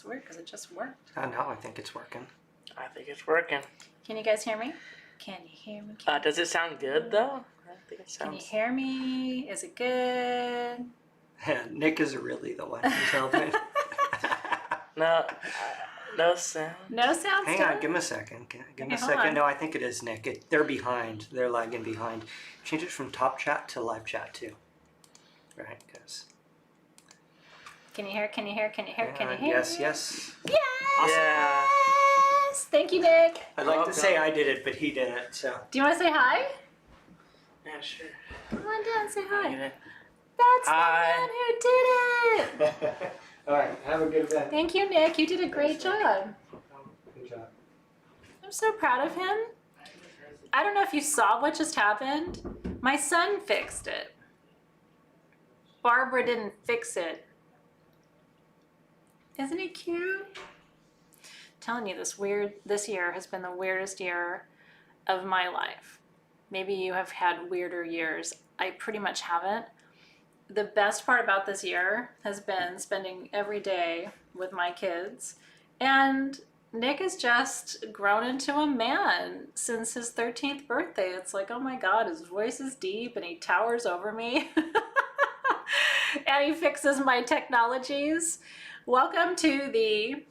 weird because it just worked. No, I think it's working. I think it's working. Can you guys hear me? Can you hear me? Does it sound good though? I think it sounds... Can you hear me? Is it good? Nick is really the one who's helping. No sound. No sound. Hang on, give him a second. Give him a second. No, I think it is Nick. They're behind. They're lagging behind. Change it from top chat to live chat too. Right, because. Can you hear? Can you hear? Can you hear? Can you hear? Yes, yes. Yes! Awesome. Yeah. Yes! Thank you, Nick. I'd like to say I did it, but he did it. So. Do you want to say hi? Yeah, sure. Come on down, say hi. Yeah. That's Hi. the man who did it. All right, have a good event. Thank you, Nick. You did a great job. Good job. I'm so proud of him. I don't know if you saw what just happened. My son fixed it. Barbara didn't fix it. Isn't he cute? I'm telling you, this year has been the weirdest year of my life. Maybe you have had weirder years. I pretty much haven't. The best part about this year has been spending every day with my kids, and Nick has just grown into a man since his 13th birthday. It's like, oh my God, his voice is deep and he towers over me. And he fixes my technologies. Welcome to the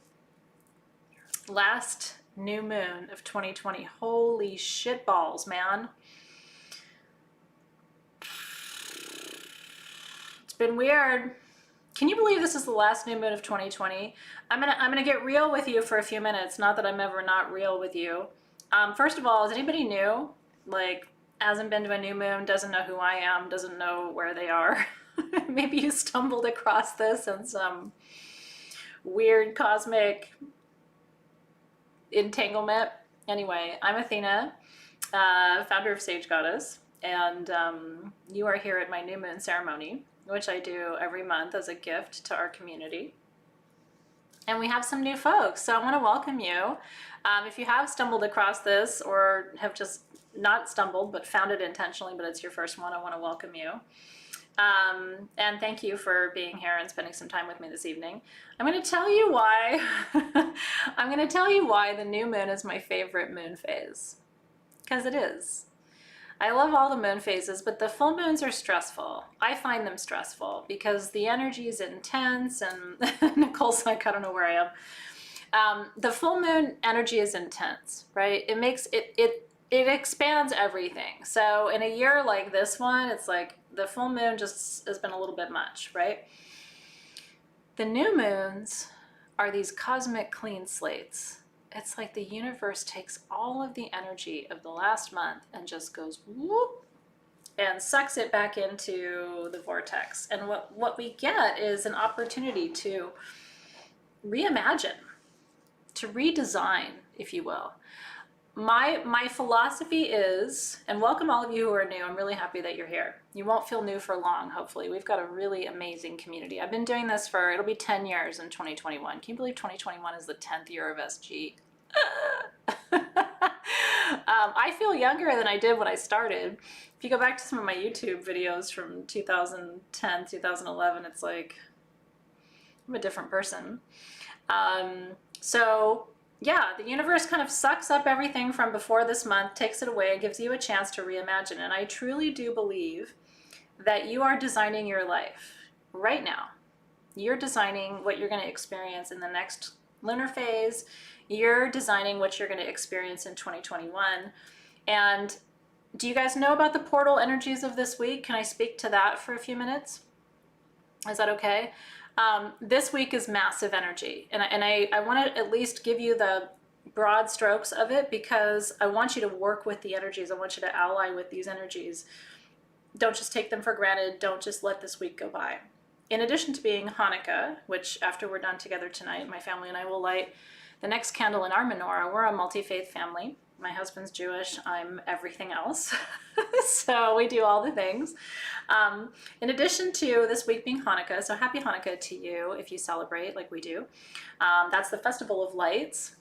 last new moon of 2020. Holy shit balls, man. It's been weird. Can you believe this is the last new moon of 2020? I'm gonna get real with you for a few minutes. Not that I'm ever not real with you. First of all, is anybody new? Like, hasn't been to a new moon, doesn't know who I am, doesn't know where they are. Maybe you stumbled across this in some weird cosmic entanglement. Anyway, I'm Athena, founder of Sage Goddess, and you are here at my new moon ceremony, which I do every month as a gift to our community. And we have some new folks, so I want to welcome you. If you have stumbled across this or have just not stumbled but found it intentionally, but it's your first one, I want to welcome you. And thank you for being here and spending some time with me this evening. I'm going to tell you why. I'm going to tell you why the new moon is my favorite moon phase. Because it is. I love all the moon phases, but the full moons are stressful. I find them stressful because the energy is intense, and Nicole's like, I don't know where I am. The full moon energy is intense, right? It makes it expands everything. So in a year like this one, it's like the full moon just has been a little bit much, right? The new moons are these cosmic clean slates. It's like the universe takes all of the energy of the last month and just goes whoop and sucks it back into the vortex. And what we get is an opportunity to reimagine, to redesign, if you will. My philosophy is, and welcome all of you who are new, I'm really happy that you're here. You won't feel new for long, hopefully. We've got a really amazing community. I've been doing this it'll be 10 years in 2021. Can you believe 2021 is the 10th year of SG? I feel younger than I did when I started. If you go back to some of my YouTube videos from 2010, 2011, it's like, I'm a different person. So yeah, the universe kind of sucks up everything from before this month, takes it away, gives you a chance to reimagine. And I truly do believe that you are designing your life right now. You're designing what you're going to experience in the next lunar phase. You're designing what you're going to experience in 2021. And do you guys know about the portal energies of this week? Can I speak to that for a few minutes? Is that okay? This week is massive energy, and I want to at least give you the broad strokes of it because I want you to work with the energies. I want you to ally with these energies. Don't just take them for granted. Don't just let this week go by. In addition to being Hanukkah, which after we're done together tonight, my family and I will light the next candle in our menorah. We're a multi-faith family. My husband's Jewish, I'm everything else. So we do all the things. In addition to this week being Hanukkah, so happy Hanukkah to you if you celebrate like we do. That's the Festival of Lights.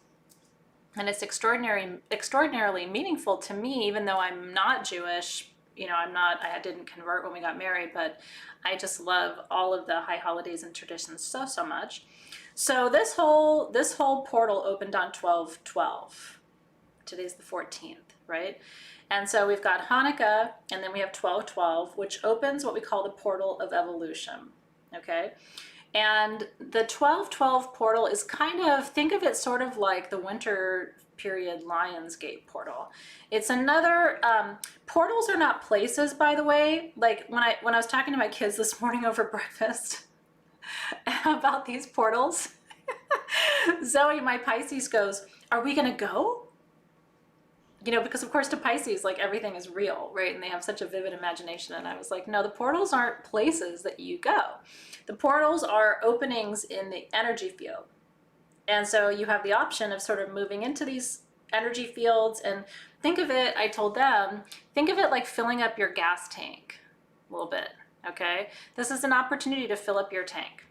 And it's extraordinarily meaningful to me, even though I'm not Jewish. You know, I didn't convert when we got married, but I just love all of the high holidays and traditions so much. So this whole portal opened on 12/12. Today's the 14th, right? And so we've got Hanukkah, and then we have 12/12, which opens what we call the portal of evolution, okay? And the 12/12 portal is kind of, think of it sort of like the winter period Lionsgate portal. It's another, portals are not places, by the way. Like when I was talking to my kids this morning over breakfast about these portals, Zoe, my Pisces, goes, "Are we gonna go?" You know, because of course to Pisces, like everything is real, right? And they have such a vivid imagination. And I was like, no, the portals aren't places that you go. The portals are openings in the energy field. And so you have the option of sort of moving into these energy fields, and think of it, I told them, think of it like filling up your gas tank a little bit, okay? This is an opportunity to fill up your tank.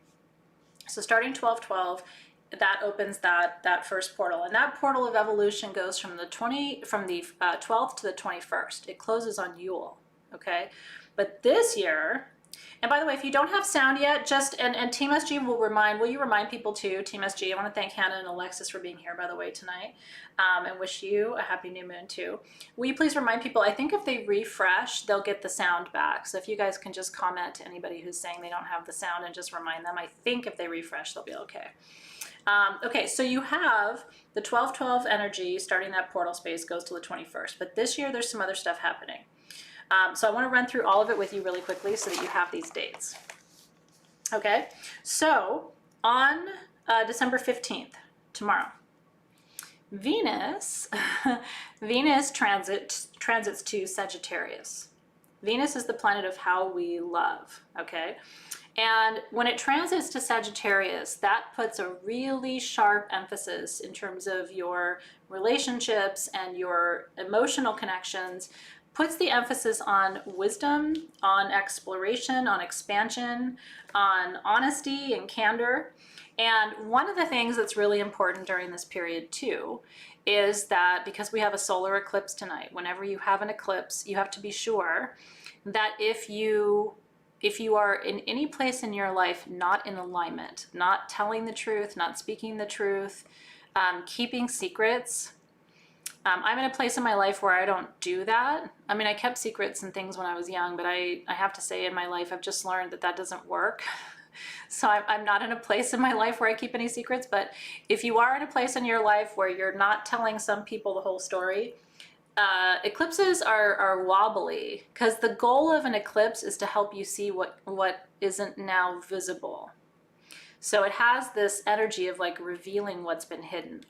So starting 12/12, that opens that first portal, and that portal of evolution goes from the 12th to the 21st. It closes on Yule, okay? But this year, and by the way, if you don't have sound yet, just and Team SG will you remind people too? Team SG, I want to thank Hannah and Alexis for being here, by the way, tonight, and wish you a happy new moon too. Will you please remind people? I think if they refresh, they'll get the sound back. So if you guys can just comment to anybody who's saying they don't have the sound and just remind them, I think if they refresh, they'll be okay. Okay, so you have the 12/12 energy starting that portal space goes to the 21st, but this year there's some other stuff happening. So I want to run through all of it with you really quickly so that you have these dates. Okay, so on December 15th, tomorrow, Venus, Venus transits to Sagittarius. Venus is the planet of how we love, okay? And when it transits to Sagittarius, that puts a really sharp emphasis in terms of your relationships and your emotional connections, puts the emphasis on wisdom, on exploration, on expansion, on honesty and candor. And one of the things that's really important during this period too is that because we have a solar eclipse tonight, whenever you have an eclipse, you have to be sure that if you are in any place in your life not in alignment, not telling the truth, not speaking the truth, keeping secrets. I'm in a place in my life where I don't do that. I mean, I kept secrets and things when I was young, but I have to say in my life, I've just learned that doesn't work. So I'm not in a place in my life where I keep any secrets, but if you are in a place in your life where you're not telling some people the whole story, eclipses are wobbly, because the goal of an eclipse is to help you see what isn't now visible. So it has this energy of like revealing what's been hidden.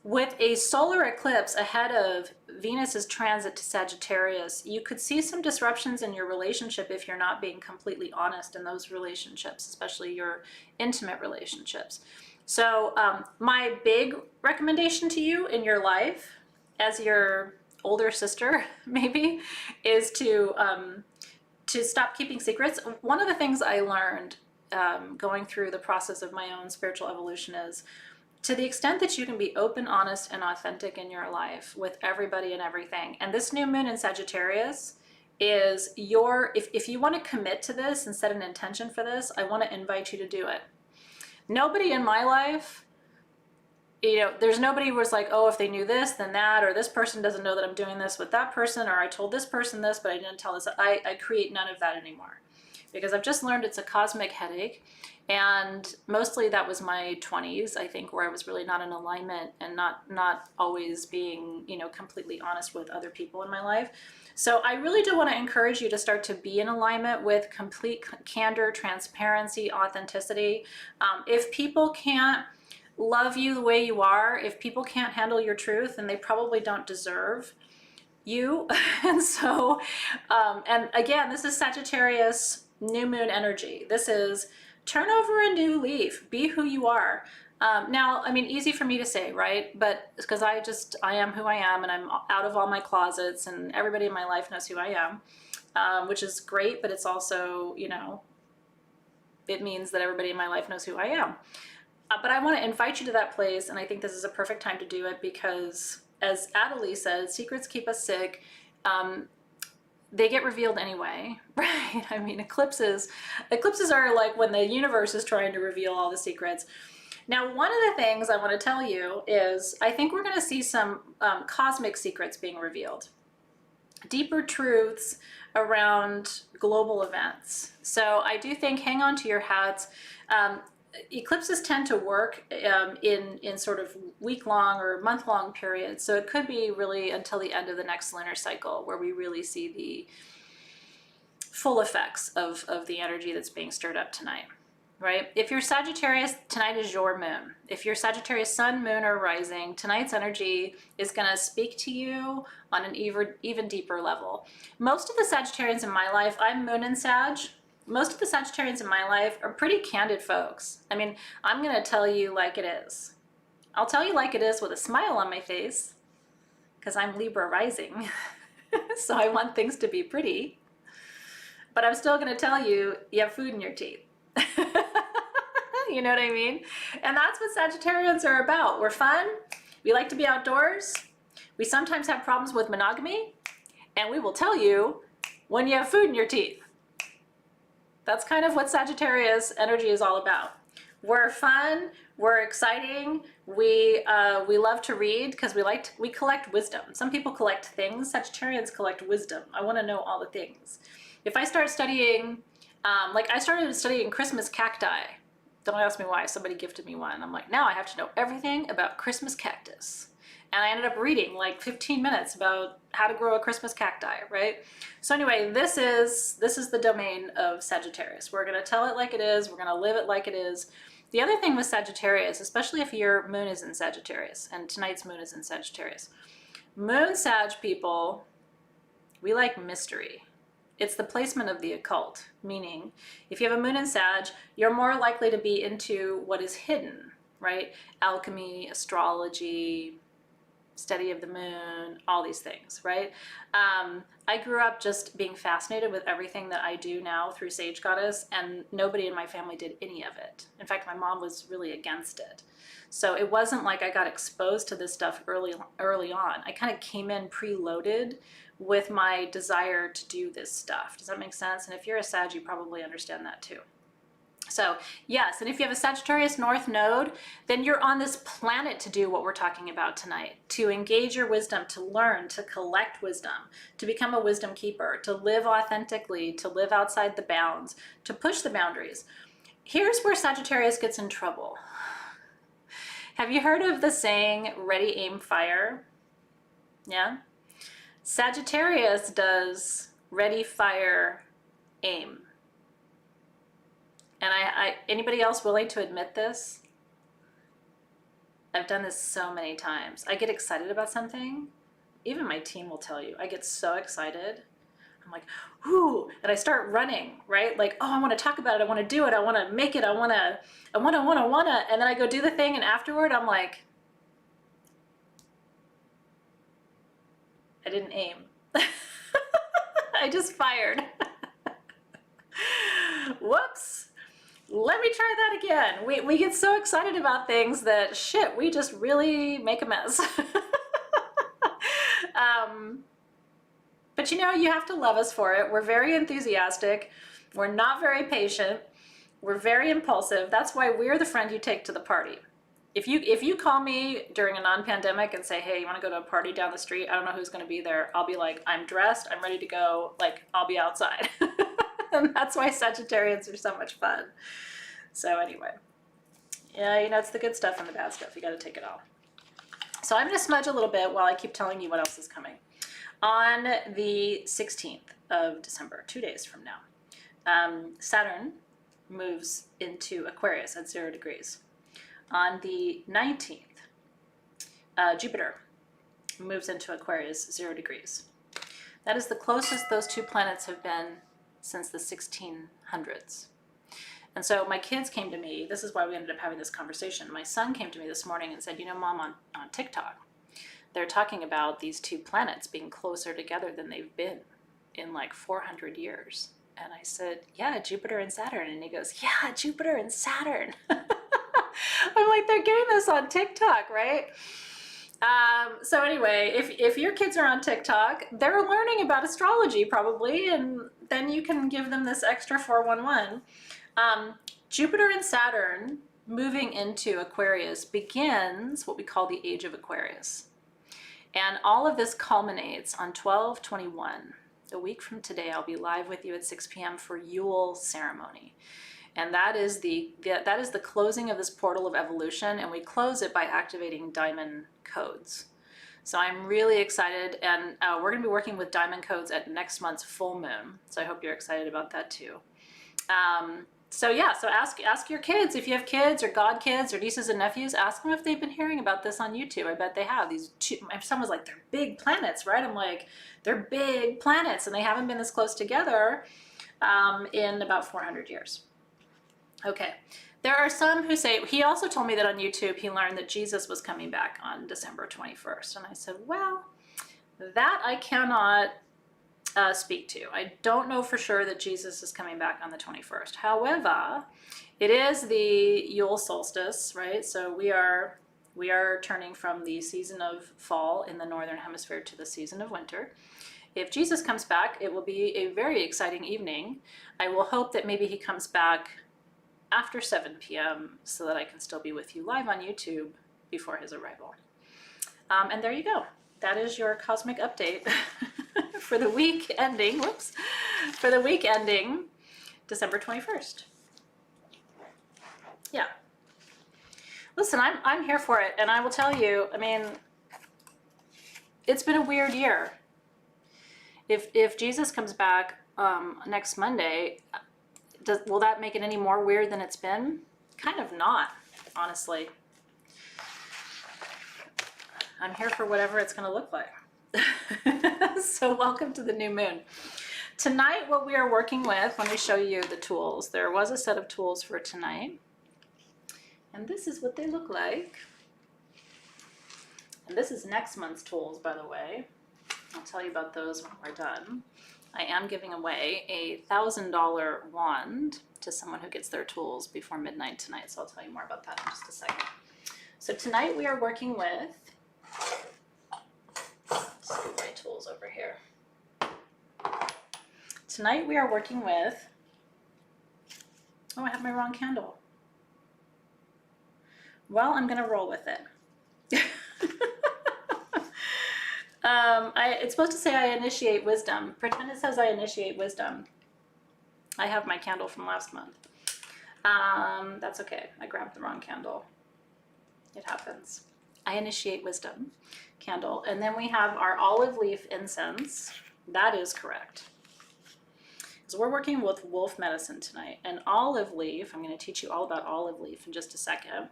With a solar eclipse ahead of Venus's transit to Sagittarius, you could see some disruptions in your relationship if you're not being completely honest in those relationships, especially your intimate relationships. So my big recommendation to you in your life, as your older sister maybe, is to stop keeping secrets. One of the things I learned going through the process of my own spiritual evolution is, to the extent that you can be open, honest, and authentic in your life with everybody and everything. And this new moon in Sagittarius is if you want to commit to this and set an intention for this, I want to invite you to do it. Nobody in my life, there's nobody who was like, oh, if they knew this, then that, or this person doesn't know that I'm doing this with that person, or I told this person this, but I didn't tell this. I create none of that anymore, because I've just learned it's a cosmic headache. And mostly that was my 20s, I think, where I was really not in alignment and not always being, completely honest with other people in my life. So I really do want to encourage you to start to be in alignment with complete candor, transparency, authenticity. If people can't love you the way you are, if people can't handle your truth, then they probably don't deserve you. And so, and again, this is Sagittarius new moon energy. This is turn over a new leaf, be who you are. Now, I mean, easy for me to say, right? But because I am who I am, and I'm out of all my closets, and everybody in my life knows who I am, which is great, but it's also, it means that everybody in my life knows who I am. But I want to invite you to that place, and I think this is a perfect time to do it because, as Adelie said, secrets keep us sick. They get revealed anyway, right? I mean, eclipses are like when the universe is trying to reveal all the secrets. Now, one of the things I want to tell you is I think we're going to see some cosmic secrets being revealed, deeper truths around global events. So I do think hang on to your hats. Eclipses tend to work in sort of week-long or month-long periods. So it could be really until the end of the next lunar cycle where we really see the full effects of the energy that's being stirred up tonight. Right? If you're Sagittarius, tonight is your moon. If you're Sagittarius sun, moon, or rising, tonight's energy is going to speak to you on an even deeper level. Most of the Sagittarians in my life, I'm moon and Sag. Most of the Sagittarians in my life are pretty candid folks. I mean, I'm going to tell you like it is. I'll tell you like it is with a smile on my face because I'm Libra rising. So I want things to be pretty. But I'm still going to tell you, you have food in your teeth. You know what I mean? And that's what Sagittarians are about. We're fun. We like to be outdoors. We sometimes have problems with monogamy. And we will tell you when you have food in your teeth. That's kind of what Sagittarius energy is all about. We're fun. We're exciting. We love to read because we collect wisdom. Some people collect things. Sagittarians collect wisdom. I want to know all the things. If I start studying, like I started studying Christmas cacti. Don't ask me why. Somebody gifted me one. I'm like, now I have to know everything about Christmas cactus. And I ended up reading like 15 minutes about how to grow a Christmas cacti, right? So anyway, this is the domain of Sagittarius. We're going to tell it like it is. We're going to live it like it is. The other thing with Sagittarius, especially if your moon is in Sagittarius, and tonight's moon is in Sagittarius, moon Sag people, we like mystery. It's the placement of the occult, meaning if you have a moon in Sag, you're more likely to be into what is hidden, right? Alchemy, astrology, study of the moon, all these things, right? I grew up just being fascinated with everything that I do now through Sage Goddess, and nobody in my family did any of it. In fact, my mom was really against it. So it wasn't like I got exposed to this stuff early on. I kind of came in preloaded with my desire to do this stuff. Does that make sense? And if you're a Sag, you probably understand that too. So yes, and if you have a Sagittarius North Node, then you're on this planet to do what we're talking about tonight, to engage your wisdom, to learn, to collect wisdom, to become a wisdom keeper, to live authentically, to live outside the bounds, to push the boundaries. Here's where Sagittarius gets in trouble. Have you heard of the saying, ready, aim, fire? Yeah? Sagittarius does ready, fire, aim. And anybody else willing to admit this? I've done this so many times. I get excited about something. Even my team will tell you. I get so excited. I'm like, whoo, and I start running, right? Like, oh, I want to talk about it. I want to do it. I want to make it. I want to. And then I go do the thing, and afterward, I'm like, I didn't aim. I just fired. Whoops. Let me try that again. We get so excited about things that, shit, we just really make a mess. But you know, you have to love us for it. We're very enthusiastic. We're not very patient. We're very impulsive. That's why we're the friend you take to the party. If you call me during a non-pandemic and say, hey, you want to go to a party down the street? I don't know who's going to be there. I'll be like, I'm dressed. I'm ready to go. Like, I'll be outside. And that's why Sagittarians are so much fun. So anyway, yeah, you know, it's the good stuff and the bad stuff. You got to take it all. So I'm going to smudge a little bit while I keep telling you what else is coming. On the 16th of December, 2 days from now, Saturn moves into Aquarius at 0 degrees. On the 19th, Jupiter moves into Aquarius, 0 degrees. That is the closest those two planets have been since the 1600s. And so my kids came to me, this is why we ended up having this conversation. My son came to me this morning and said, you know, Mom, on TikTok, they're talking about these two planets being closer together than they've been in like 400 years. And I said, yeah, Jupiter and Saturn. And he goes, yeah, Jupiter and Saturn. I'm like, they're getting this on TikTok, right? So anyway, if your kids are on TikTok, they're learning about astrology probably, and then you can give them this extra 411. Jupiter and Saturn moving into Aquarius begins what we call the Age of Aquarius. And all of this culminates on 12/21. A week from today, I'll be live with you at 6 p.m. for Yule ceremony. And that is the closing of this portal of evolution, and we close it by activating diamond codes. So I'm really excited, and we're going to be working with diamond codes at next month's full moon. So I hope you're excited about that too. So ask your kids, if you have kids or godkids or nieces and nephews, ask them if they've been hearing about this on YouTube. I bet they have. These two, my son was like, they're big planets, right? I'm like, they're big planets, and they haven't been this close together in about 400 years. Okay. There are some who say, he also told me that on YouTube he learned that Jesus was coming back on December 21st. And I said, well, that I cannot speak to. I don't know for sure that Jesus is coming back on the 21st. However, it is the Yule solstice, right? So we are turning from the season of fall in the northern hemisphere to the season of winter. If Jesus comes back, it will be a very exciting evening. I will hope that maybe he comes back after 7 p.m. so that I can still be with you live on YouTube before his arrival. And there you go. That is your cosmic update for the week ending, December 21st. Yeah. Listen, I'm here for it, and I will tell you, I mean, it's been a weird year. If Jesus comes back next Monday, will that make it any more weird than it's been? Kind of not, honestly. I'm here for whatever it's going to look like. So welcome to the new moon. Tonight, what we are working with, let me show you the tools. There was a set of tools for tonight. And this is what they look like. And this is next month's tools, by the way. I'll tell you about those when we're done. I am giving away a $1,000 wand to someone who gets their tools before midnight tonight, so I'll tell you more about that in just a second. So tonight we are working with, let's move my tools over here. Tonight we are working with, oh, I have my wrong candle. Well, I'm gonna roll with it. It's supposed to say I initiate wisdom. Pretend it says I initiate wisdom. I have my candle from last month. That's okay. I grabbed the wrong candle. It happens. I initiate wisdom candle. And then we have our olive leaf incense. That is correct. So we're working with wolf medicine tonight. And olive leaf, I'm going to teach you all about olive leaf in just a second.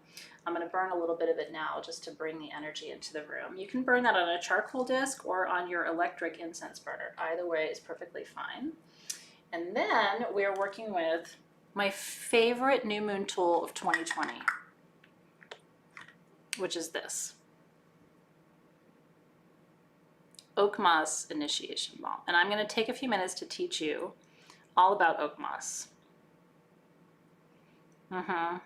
I'm going to burn a little bit of it now just to bring the energy into the room. You can burn that on a charcoal disc or on your electric incense burner. Either way is perfectly fine. And then we're working with my favorite new moon tool of 2020, which is this. Oakmoss Initiation Balm. And I'm going to take a few minutes to teach you all about Oakmoss. I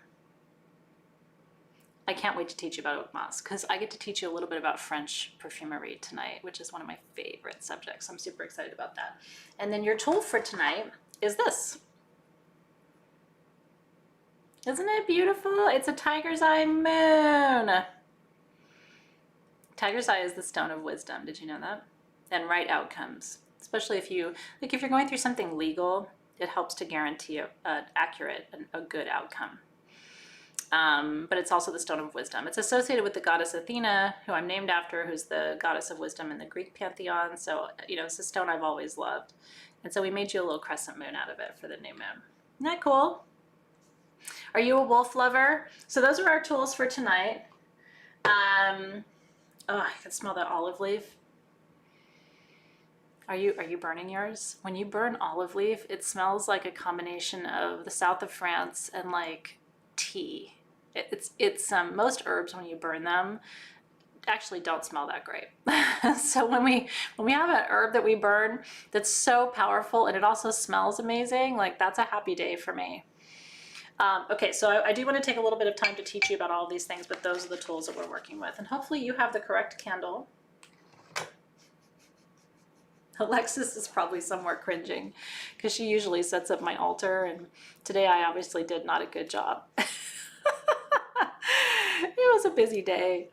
can't wait to teach you about Oakmoss because I get to teach you a little bit about French perfumery tonight, which is one of my favorite subjects. I'm super excited about that. And then your tool for tonight is this. Isn't it beautiful? It's a tiger's eye moon. Tiger's eye is the stone of wisdom. Did you know that? And right outcomes. Especially if you're going through something legal, it helps to guarantee an accurate and a good outcome. But it's also the stone of wisdom. It's associated with the goddess Athena, who I'm named after, who's the goddess of wisdom in the Greek pantheon. So, it's a stone I've always loved. And so we made you a little crescent moon out of it for the new moon. Isn't that cool? Are you a wolf lover? So those are our tools for tonight. Oh, I can smell that olive leaf. Are you burning yours? When you burn olive leaf, it smells like a combination of the south of France and like tea. It's most herbs when you burn them actually don't smell that great. So when we have an herb that we burn that's so powerful and it also smells amazing, like that's a happy day for me. Okay, so I do want to take a little bit of time to teach you about all of these things, but those are the tools that we're working with. And hopefully you have the correct candle. Alexis is probably somewhere cringing because she usually sets up my altar, and today I obviously did not a good job. It was a busy day.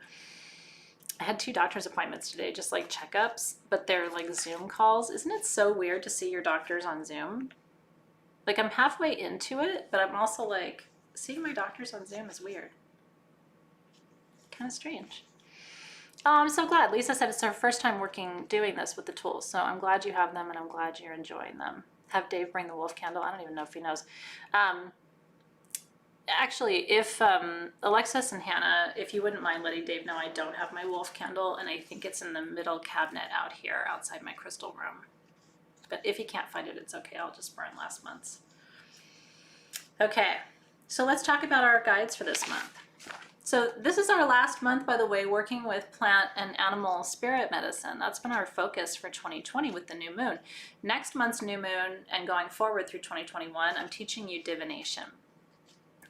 I had 2 doctor's appointments today, just like checkups, but they're like Zoom calls. Isn't it so weird to see your doctors on Zoom? Like, I'm halfway into it, but I'm also like, seeing my doctors on Zoom is weird. Kind of strange. Oh, I'm so glad. Lisa said it's her first time doing this with the tools, so I'm glad you have them and I'm glad you're enjoying them. Have Dave bring the wolf candle. I don't even know if he knows. Actually, if Alexis and Hannah, if you wouldn't mind letting Dave know, I don't have my wolf candle, and I think it's in the middle cabinet out here outside my crystal room. But if you can't find it, it's okay. I'll just burn last month's. Okay, so let's talk about our guides for this month. So this is our last month, by the way, working with plant and animal spirit medicine. That's been our focus for 2020 with the new moon. Next month's new moon and going forward through 2021, I'm teaching you divination.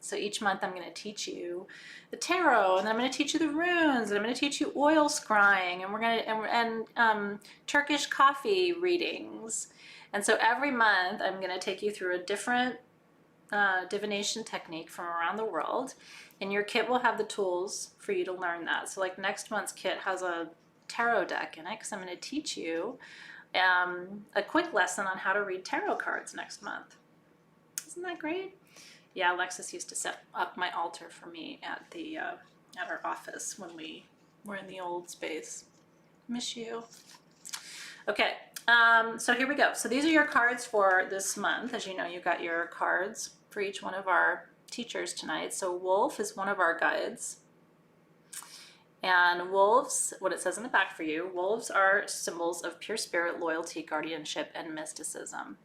So each month I'm going to teach you the tarot, and then I'm going to teach you the runes, and I'm going to teach you oil scrying, and we're going to and Turkish coffee readings. And so every month I'm going to take you through a different divination technique from around the world, and your kit will have the tools for you to learn that. So like next month's kit has a tarot deck in it, because I'm going to teach you a quick lesson on how to read tarot cards next month. Isn't that great? Yeah, Alexis used to set up my altar for me at the at our office when we were in the old space. Miss you. Okay, so here we go. So these are your cards for this month. As you know, you got your cards for each one of our teachers tonight. So wolf is one of our guides. And wolves, what it says in the back for you, wolves are symbols of pure spirit, loyalty, guardianship, and mysticism.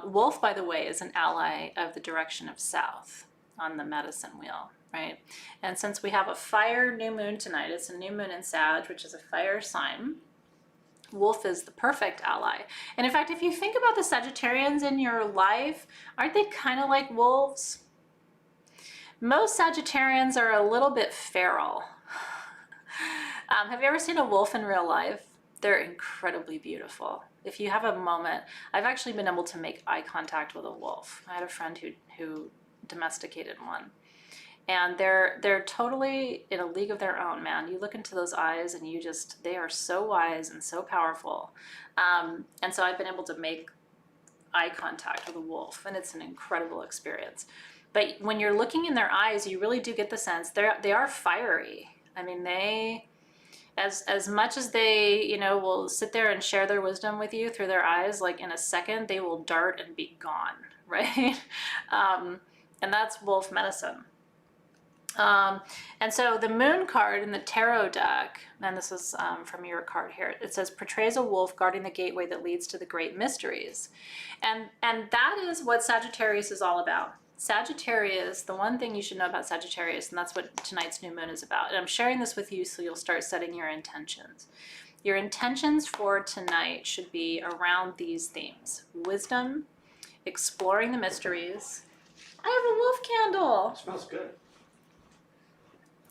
Wolf, by the way, is an ally of the direction of south on the medicine wheel, right? And since we have a fire new moon tonight, it's a new moon in Sag, which is a fire sign. Wolf is the perfect ally. And in fact, if you think about the Sagittarians in your life, aren't they kind of like wolves? Most Sagittarians are a little bit feral. Have you ever seen a wolf in real life? They're incredibly beautiful. If you have a moment, I've actually been able to make eye contact with a wolf. I had a friend who domesticated one. And they're totally in a league of their own, man. You look into those eyes and they are so wise and so powerful. And so I've been able to make eye contact with a wolf, and it's an incredible experience. But when you're looking in their eyes, you really do get the sense they are fiery. I mean, as much as they, will sit there and share their wisdom with you through their eyes, like in a second, they will dart and be gone, right? And that's wolf medicine. And so the moon card in the tarot deck, and this is from your card here, it says portrays a wolf guarding the gateway that leads to the great mysteries. And that is what Sagittarius is all about. Sagittarius, the one thing you should know about Sagittarius, and that's what tonight's new moon is about. And I'm sharing this with you so you'll start setting your intentions. Your intentions for tonight should be around these themes: wisdom, exploring the mysteries. I have a wolf candle. It smells good.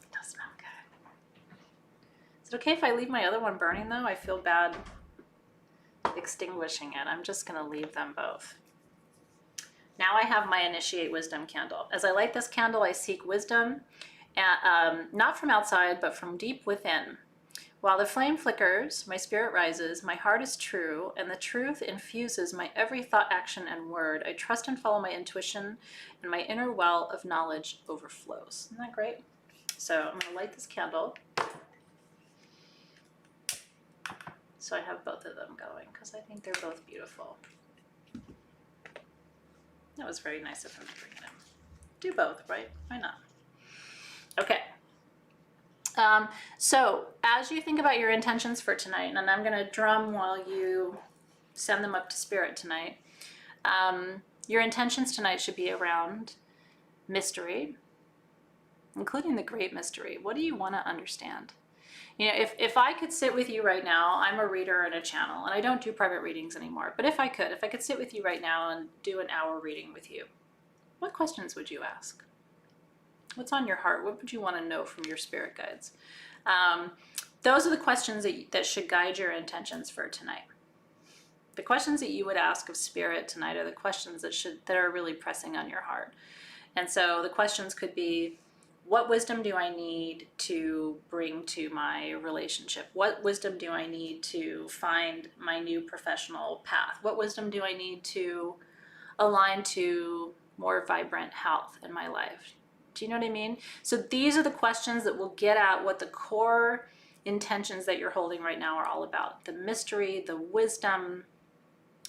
It does smell good. Is it okay if I leave my other one burning though? I feel bad extinguishing it. I'm just gonna leave them both. Now I have my Initiate Wisdom candle. As I light this candle, I seek wisdom, not from outside, but from deep within. While the flame flickers, my spirit rises, my heart is true, and the truth infuses my every thought, action, and word. I trust and follow my intuition, and my inner well of knowledge overflows. Isn't that great? So I'm going to light this candle. So I have both of them going, because I think they're both beautiful. That was very nice of him to bring it in. Do both, right? Why not? Okay. So as you think about your intentions for tonight, and I'm going to drum while you send them up to spirit tonight, your intentions tonight should be around mystery, including the great mystery. What do you want to understand? If I could sit with you right now, I'm a reader and a channel, and I don't do private readings anymore, but if I could sit with you right now and do an hour reading with you, what questions would you ask? What's on your heart? What would you want to know from your spirit guides? Those are the questions that should guide your intentions for tonight. The questions that you would ask of spirit tonight are the questions that are really pressing on your heart. And so the questions could be, what wisdom do I need to bring to my relationship? What wisdom do I need to find my new professional path? What wisdom do I need to align to more vibrant health in my life? Do you know what I mean? So these are the questions that will get at what the core intentions that you're holding right now are all about. The mystery, the wisdom,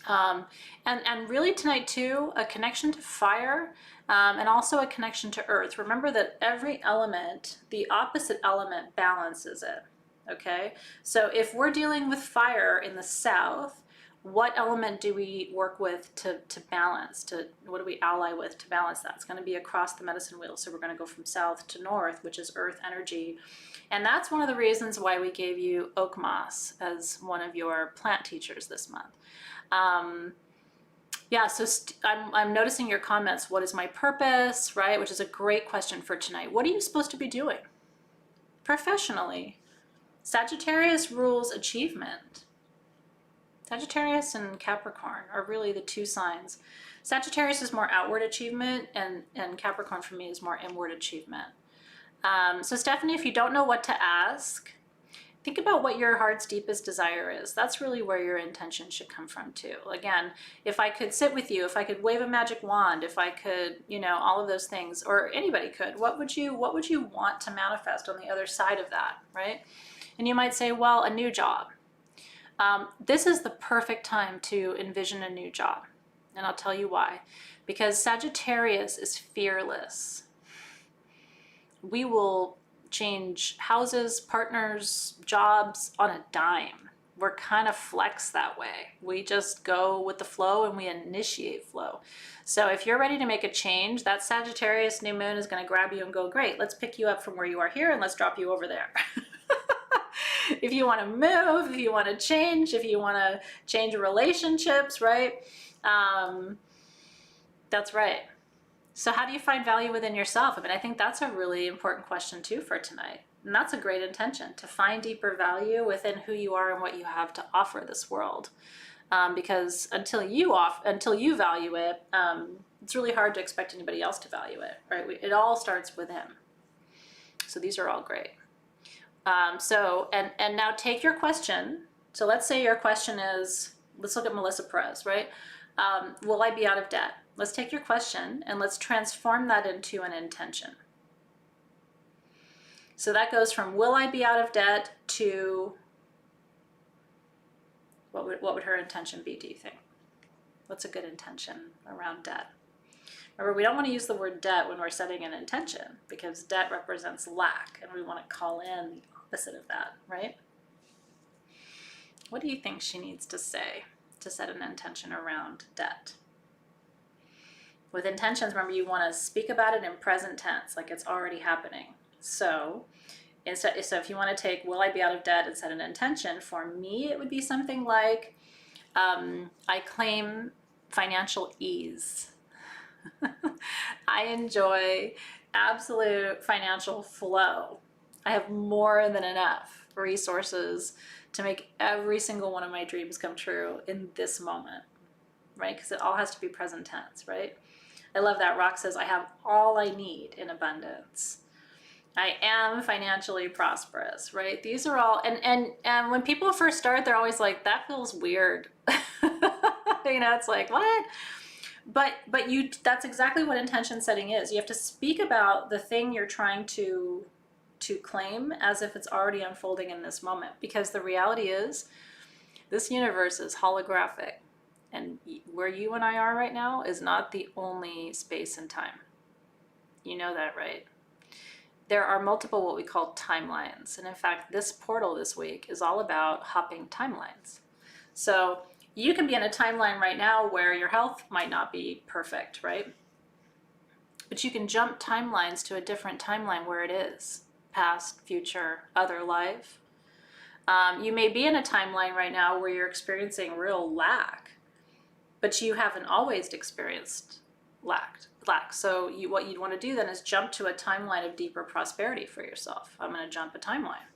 and really tonight too, a connection to fire, and also a connection to earth. Remember that every element, the opposite element balances it, okay? So if we're dealing with fire in the south, what element do we work with to balance? What do we ally with to balance that? It's going to be across the medicine wheel. So we're going to go from south to north, which is earth energy. And that's one of the reasons why we gave you Oakmoss as one of your plant teachers this month. Yeah, so I'm noticing your comments. What is my purpose, right? Which is a great question for tonight. What are you supposed to be doing professionally? Sagittarius rules achievement. Sagittarius and Capricorn are really the two signs. Sagittarius is more outward achievement, and Capricorn for me is more inward achievement. So Stephanie, if you don't know what to ask, think about what your heart's deepest desire is. That's really where your intention should come from too. Again, if I could sit with you, if I could wave a magic wand, if I could, you know, all of those things, or anybody could, what would you want to manifest on the other side of that, right? And you might say, well, a new job. This is the perfect time to envision a new job. And I'll tell you why. Because Sagittarius is fearless. We will change houses, partners, jobs on a dime. We're kind of flex that way. We just go with the flow and we initiate flow. So if you're ready to make a change, that Sagittarius new moon is going to grab you and go, great, let's pick you up from where you are here and let's drop you over there. If you want to move, if you want to change, if you want to change relationships, right? That's right. So how do you find value within yourself? I mean, I think that's a really important question too for tonight. And that's a great intention, to find deeper value within who you are and what you have to offer this world. Because until you value it, it's really hard to expect anybody else to value it, right? It all starts within. So these are all great. And now take your question. So let's say your question is, let's look at Melissa Perez, right? Will I be out of debt? Let's take your question and let's transform that into an intention. So that goes from will I be out of debt to what would her intention be, do you think? What's a good intention around debt? Remember, we don't want to use the word debt when we're setting an intention, because debt represents lack and we want to call in the opposite of that, right? What do you think she needs to say to set an intention around debt? With intentions, remember, you want to speak about it in present tense, like it's already happening. So if you want to take will I be out of debt and set an intention, for me it would be something like, I claim financial ease. I enjoy absolute financial flow. I have more than enough resources to make every single one of my dreams come true in this moment, right? Because it all has to be present tense, right? I love that. Rock says, I have all I need in abundance. I am financially prosperous, right? These are all, and when people first start, they're always like, that feels weird. You know, it's like, what? But that's exactly what intention setting is. You have to speak about the thing you're trying to claim as if it's already unfolding in this moment. Because the reality is, this universe is holographic. And where you and I are right now is not the only space and time. You know that, right? There are multiple what we call timelines. And in fact, this portal this week is all about hopping timelines. So you can be in a timeline right now where your health might not be perfect, right? But you can jump timelines to a different timeline where it is. Past, future, other life. You may be in a timeline right now where you're experiencing real lack, but you haven't always experienced lack. So what you'd want to do then is jump to a timeline of deeper prosperity for yourself. I'm going to jump a timeline.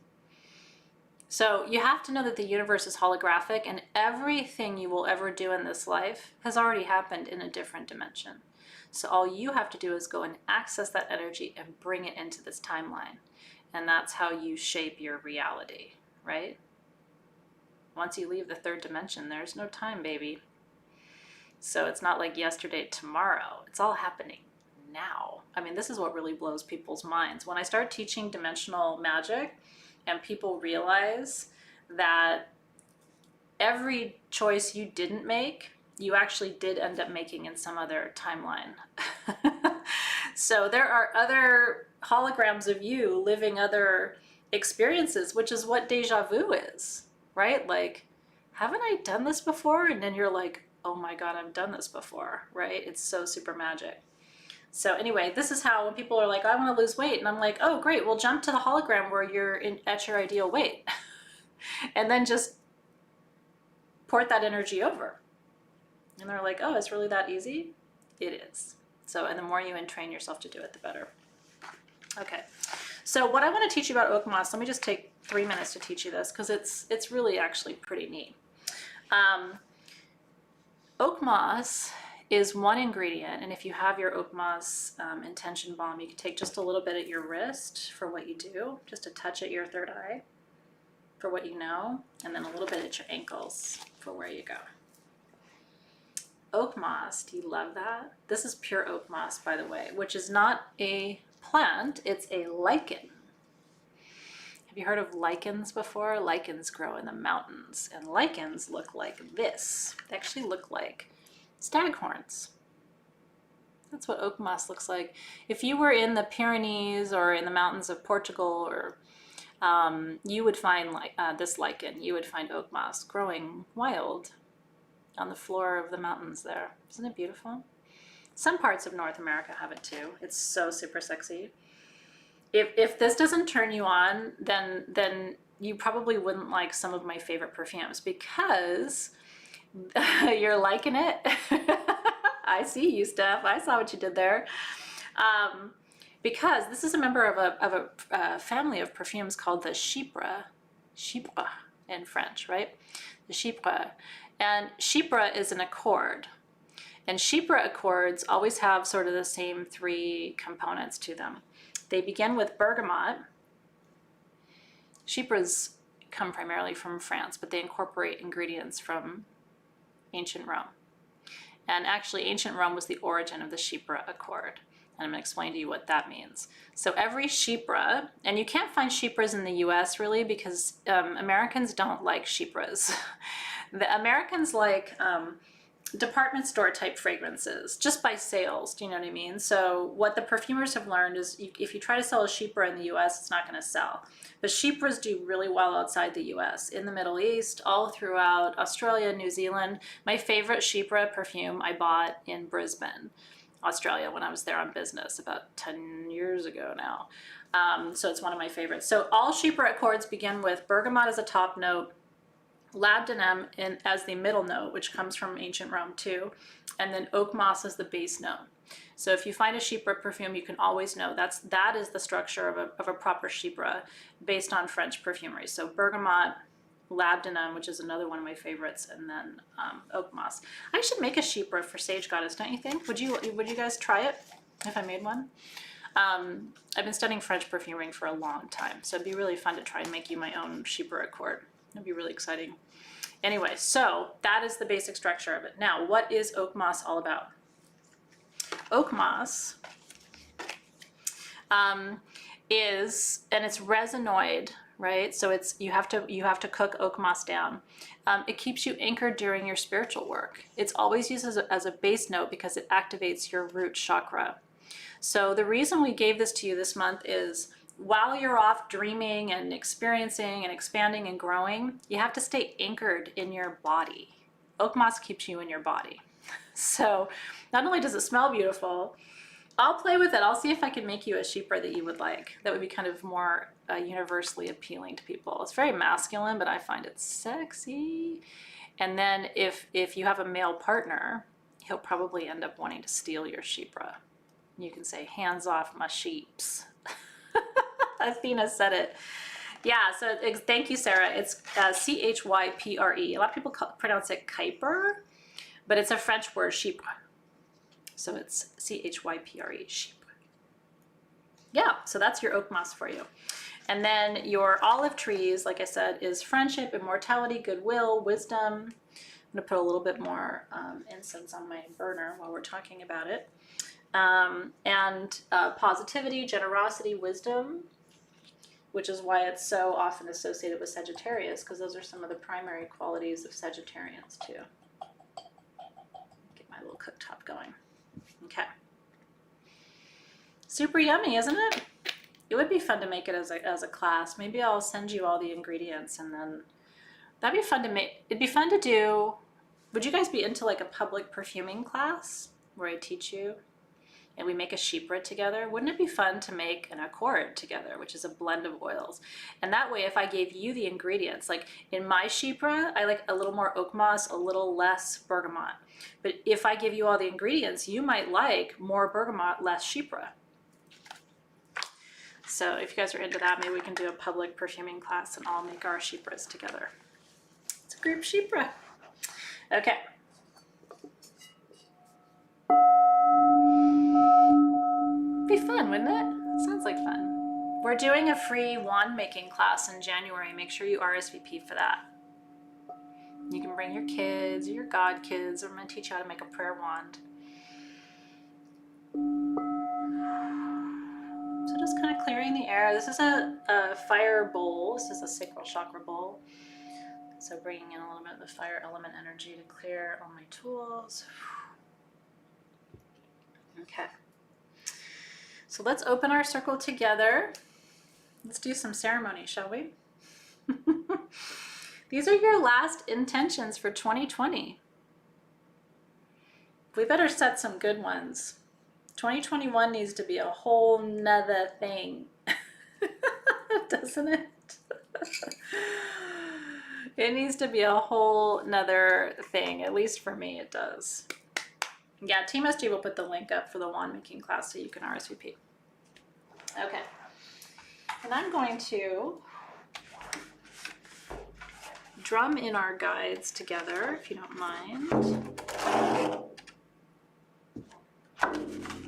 So you have to know that the universe is holographic, and everything you will ever do in this life has already happened in a different dimension. So all you have to do is go and access that energy and bring it into this timeline. And that's how you shape your reality, right? Once you leave the third dimension, there's no time, baby. So it's not like yesterday, tomorrow. It's all happening now. I mean, this is what really blows people's minds. When I start teaching dimensional magic and people realize that every choice you didn't make, you actually did end up making in some other timeline. So there are other holograms of you living other experiences, which is what deja vu is, right? Like, haven't I done this before? And then you're like, oh my God, I've done this before, right? It's so super magic. So anyway, this is how when people are like, I want to lose weight, and I'm like, oh great, well jump to the hologram where you're at your ideal weight. And then just port that energy over. And they're like, oh, it's really that easy? It is. So, and the more you entrain yourself to do it, the better. Okay. So what I want to teach you about Oakmoss, let me just take 3 minutes to teach you this, because it's really actually pretty neat. Oakmoss is one ingredient, and if you have your Oakmoss intention balm, you can take just a little bit at your wrist for what you do, just a touch at your third eye for what you know, and then a little bit at your ankles for where you go. Oak moss, do you love that? This is pure oak moss, by the way, which is not a plant, it's a lichen. Have you heard of lichens before? Lichens grow in the mountains, and lichens look like this. They actually look like staghorns. That's what oak moss looks like. If you were in the Pyrenees or in the mountains of Portugal, or you would find this lichen, you would find oak moss growing wild on the floor of the mountains there. Isn't it beautiful? Some parts of North America have it too. It's so super sexy. If this doesn't turn you on, then you probably wouldn't like some of my favorite perfumes, because you're liking it. I see you, Steph. I saw what you did there. Because this is a member of a family of perfumes called the Chypre in French, right? The Chypre. And Chypre is an accord. And Chypre accords always have sort of the same 3 components to them. They begin with bergamot. Chypres come primarily from France, but they incorporate ingredients from ancient Rome. And actually, ancient Rome was the origin of the Chypre accord. And I'm going to explain to you what that means. So every Chypre, and you can't find Chypres in the US really, because Americans don't like Chypres. The Americans like department store type fragrances, just by sales, do you know what I mean? So what the perfumers have learned is if you try to sell a Chypre in the US, it's not going to sell. But Chypres do really well outside the US, in the Middle East, all throughout Australia, New Zealand. My favorite Chypre perfume I bought in Brisbane, Australia, when I was there on business about 10 years ago now. So it's one of my favorites. So all Chypre accords begin with bergamot as a top note, labdanum as the middle note, which comes from ancient Rome too, and then oak moss as the base note. So if you find a Chypre perfume, you can always know that is the structure of a proper Chypre based on French perfumery. So bergamot, labdanum, which is another one of my favorites, and then oak moss. I should make a Chypre for Sage Goddess, don't you think? Would you guys try it if I made one? I've been studying French perfuming for a long time, so it'd be really fun to try and make you my own Chypre accord. It'd be really exciting. Anyway, so that is the basic structure of it. Now, what is oak moss all about? Oak moss is, and it's resinoid, right? So it's you have to cook oak moss down. It keeps you anchored during your spiritual work. It's always used as a base note because it activates your root chakra. So the reason we gave this to you this month is, while you're off dreaming and experiencing and expanding and growing, you have to stay anchored in your body. Oak moss keeps you in your body. So not only does it smell beautiful, I'll play with it. I'll see if I can make you a Chypre that you would like. That would be kind of more universally appealing to people. It's very masculine, but I find it sexy. And then if you have a male partner, he'll probably end up wanting to steal your Chypre. You can say, hands off my sheeps. Athena said it. Yeah, so thank you, Sarah. It's Chypre. A lot of people pronounce it Kuiper, but it's a French word, Chypre. So it's CHYPRE, sheep. Yeah, so that's your oak moss for you. And then your olive trees, like I said, is friendship, immortality, goodwill, wisdom. I'm gonna put a little bit more incense on my burner while we're talking about it. And positivity, generosity, wisdom, which is why it's so often associated with Sagittarius, because those are some of the primary qualities of Sagittarians too. Get my little cooktop going. Okay. Super yummy, isn't it? It would be fun to make it as a class. Maybe I'll send you all the ingredients, and then that'd be fun to make. It'd be fun to do. Would you guys be into like a public perfuming class where I teach you and we make a sheepra together? Wouldn't it be fun to make an accord together, which is a blend of oils? And that way, if I gave you the ingredients, like in my sheepra, I like a little more oak moss, a little less bergamot. But if I give you all the ingredients, you might like more bergamot, less sheepra. So if you guys are into that, maybe we can do a public perfuming class and all make our sheepras together. It's a group sheepra. Okay. Be fun, wouldn't it? Sounds like fun. We're doing a free wand making class in January. Make sure you RSVP for that. You can bring your kids or your god kids. I'm going to teach you how to make a prayer wand. So just kind of clearing the air. This is a fire bowl. This is a sacral chakra bowl. So bringing in a little bit of the fire element energy to clear all my tools. Okay. So let's open our circle together. Let's do some ceremony, shall we? These are your last intentions for 2020. We better set some good ones. 2021 needs to be a whole nother thing. Doesn't it? It needs to be a whole nother thing. At least for me, it does. Yeah, Team SG will put the link up for the wand making class so you can RSVP. Okay. And I'm going to drum in our guides together, if you don't mind.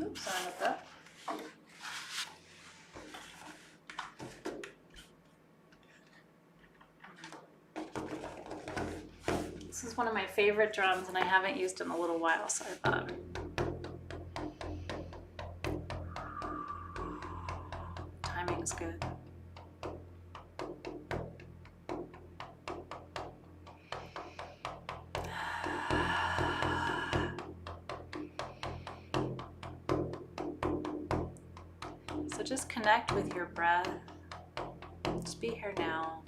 Oops, sorry about that. This is one of my favorite drums, and I haven't used in a little while, so I thought. Timing is good. So just connect with your breath. Just be here now.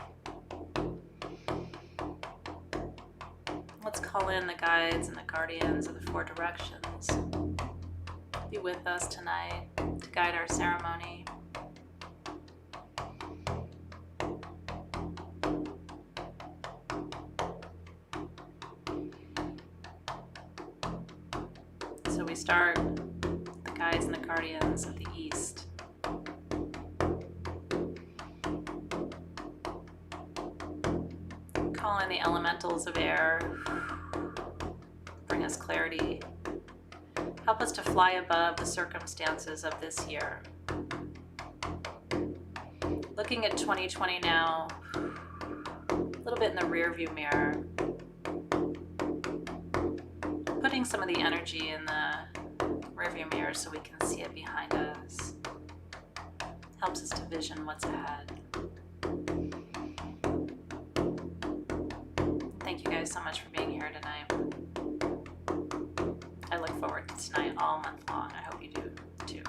Let's call in the guides and the guardians of the four directions. Be with us tonight to guide our ceremony. So we start with the guides and the guardians of the East. Call in the elementals of air. Bring us clarity. Help us to fly above the circumstances of this year. Looking at 2020 now, a little bit in the rearview mirror. Putting some of the energy in the rearview mirror so we can see it behind us. Helps us to vision what's ahead. Thank you guys so much for being here tonight. I look forward to tonight all month long. I hope you do too.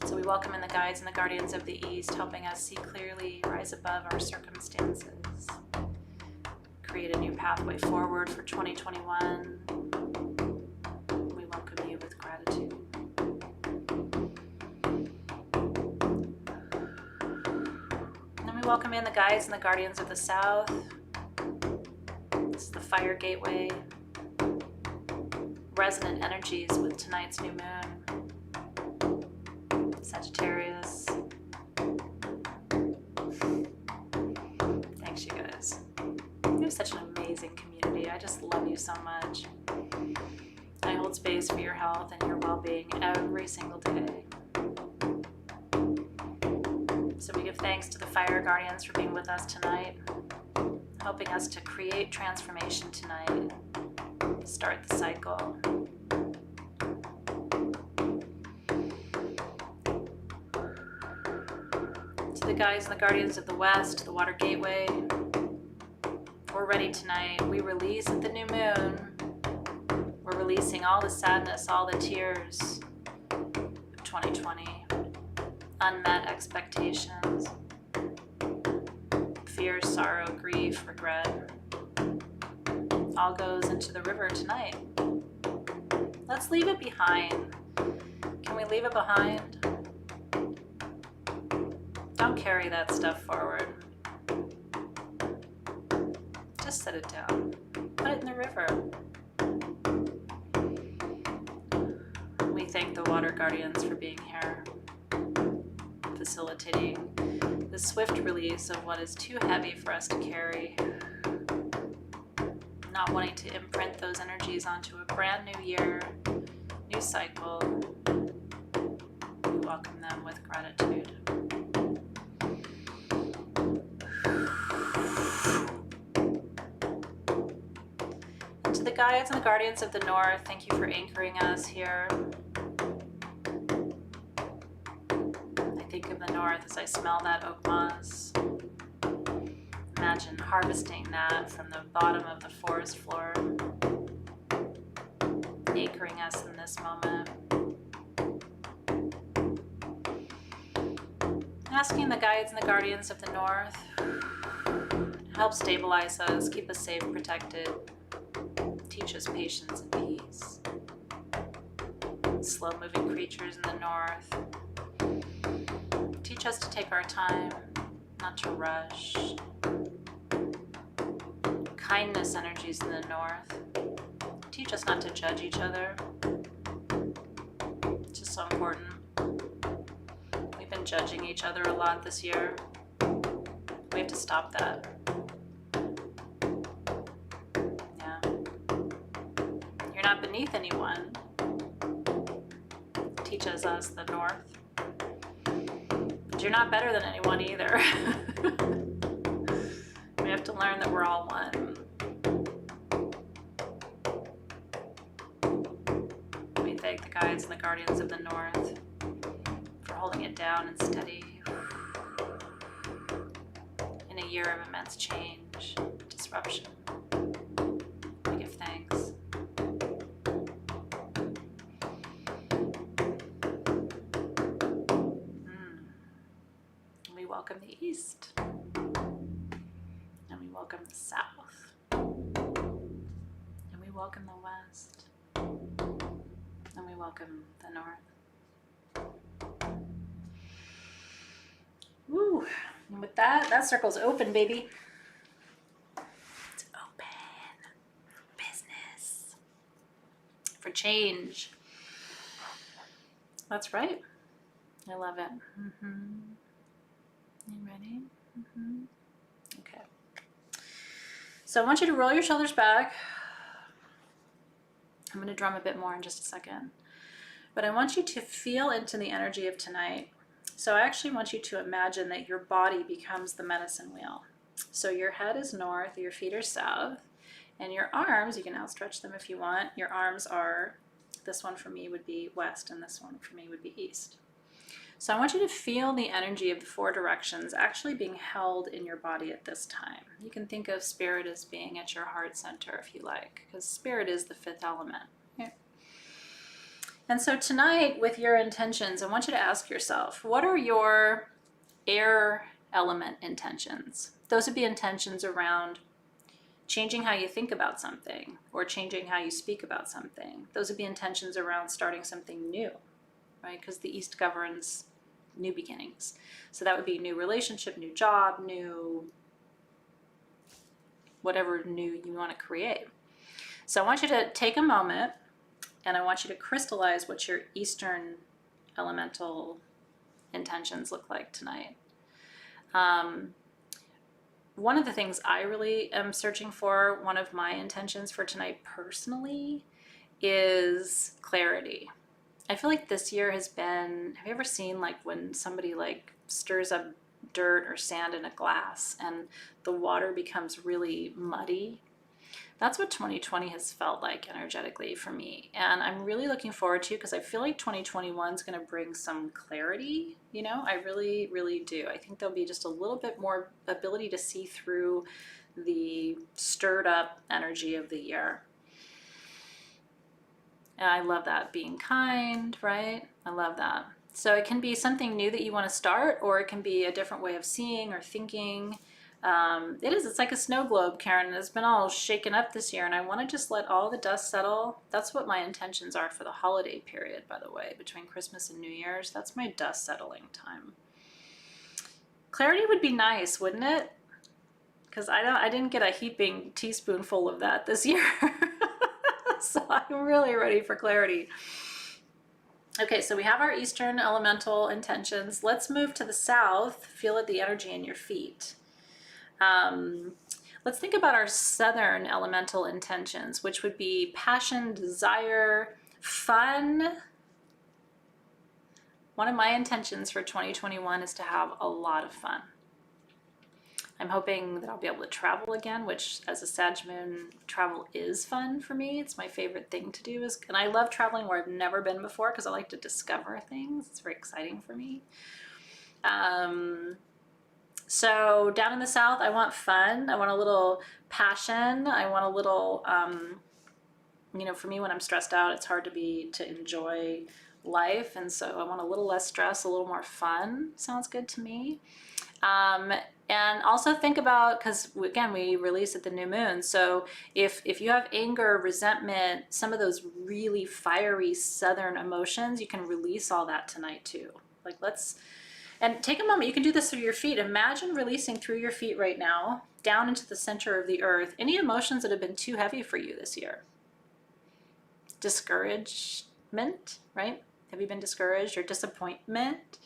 So we welcome in the guides and the guardians of the East, helping us see clearly, rise above our circumstances, create a new pathway forward for 2021. We welcome you with gratitude. Welcome in the guides and the guardians of the South. This is the fire gateway. Resonant energies with tonight's new moon. Sagittarius. Thanks, you guys. amazing community. I just love you so much. I hold space for your health and your well-being every single day. So we give thanks to the fire guardians for being with us tonight, helping us to create transformation tonight, start the cycle. To the guides and the guardians of the West, the Water Gateway, we're ready tonight. We release at the new moon. We're releasing all the sadness, all the tears of 2020, unmet expectations, fear, sorrow, grief, regret. All goes into the river tonight. Let's leave it behind. Can we leave it behind? Don't carry that stuff forward. Just set it down. Put it in the river. We thank the water guardians for being here, facilitating the swift release of what is too heavy for us to carry, not wanting to imprint those energies onto a brand new year, new cycle. We welcome them with gratitude. And to the guides and the guardians of the North, thank you for anchoring us here. I think of the North as I smell that oak moss. Imagine harvesting that from the bottom of the forest floor, anchoring us in this moment. Asking the guides and the guardians of the North to help stabilize us, keep us safe, protected, teach us patience and peace. Slow-moving creatures in the North, teach us to take our time, not to rush. Kindness energies in the North, teach us not to judge each other. It's just so important. We've been judging each other a lot this year. We have to stop that. Yeah. You're not beneath anyone, teaches us the North. But you're not better than anyone either. We have to learn that we're all one. We thank the guides and the guardians of the North for holding it down and steady in a year of immense change, disruption. We give thanks. We welcome the East. And we welcome the South. And we welcome the West. And we welcome the North. Woo! And with that, that circle's open, baby. It's open for business, for change. That's right. I love it. You ready? Okay. So I want you to roll your shoulders back. I'm going to drum a bit more in just a second. But I want you to feel into the energy of tonight. So I actually want you to imagine that your body becomes the medicine wheel. So your head is north, your feet are south, and your arms, you can outstretch them if you want. Your arms are, this one for me would be west, and this one for me would be east. So I want you to feel the energy of the four directions actually being held in your body at this time. You can think of spirit as being at your heart center if you like, because spirit is the fifth element. Okay? And so tonight, with your intentions, I want you to ask yourself, what are your air element intentions? Those would be intentions around changing how you think about something or changing how you speak about something. Those would be intentions around starting something new, right? Because the East governs new beginnings. So that would be new relationship, new job, new whatever new you want to create. So I want you to take a moment and I want you to crystallize what your Eastern elemental intentions look like tonight. one of the things I really am searching for, one of my intentions for tonight personally, is clarity. I feel like this year has been, have you ever seen like when somebody like stirs up dirt or sand in a glass and the water becomes really muddy? That's what 2020 has felt like energetically for me. And I'm really looking forward to, because I feel like 2021 is going to bring some clarity. You know, I really, really do. I think there'll be just a little bit more ability to see through the stirred up energy of the year. And I love that. Being kind, right? I love that. So it can be something new that you want to start, or it can be a different way of seeing or thinking. It's like a snow globe, Karen. It's been all shaken up this year, and I want to just let all the dust settle. That's what my intentions are for the holiday period, by the way, between Christmas and New Year's. That's my dust settling time. Clarity would be nice, wouldn't it? Because I didn't get a heaping teaspoonful of that this year. So I'm really ready for clarity. Okay, so we have our Eastern elemental intentions. Let's move to the South. Feel the energy in your feet. Let's think about our Southern elemental intentions, which would be passion, desire, fun. One of my intentions for 2021 is to have a lot of fun. I'm hoping that I'll be able to travel again, which as a Sag moon, travel is fun for me. It's my favorite thing to do, and I love traveling where I've never been before because I like to discover things. It's very exciting for me. So down in the South, I want fun. I want a little passion. I want a little, for me, when I'm stressed out, it's hard to enjoy life. And so I want a little less stress, a little more fun. Sounds good to me. And also think about, because again, we release at the new moon. So if you have anger, resentment, some of those really fiery Southern emotions, you can release all that tonight too. And take a moment. You can do this through your feet. Imagine releasing through your feet right now, down into the center of the earth, any emotions that have been too heavy for you this year. Discouragement, right? Have you been discouraged, or disappointment,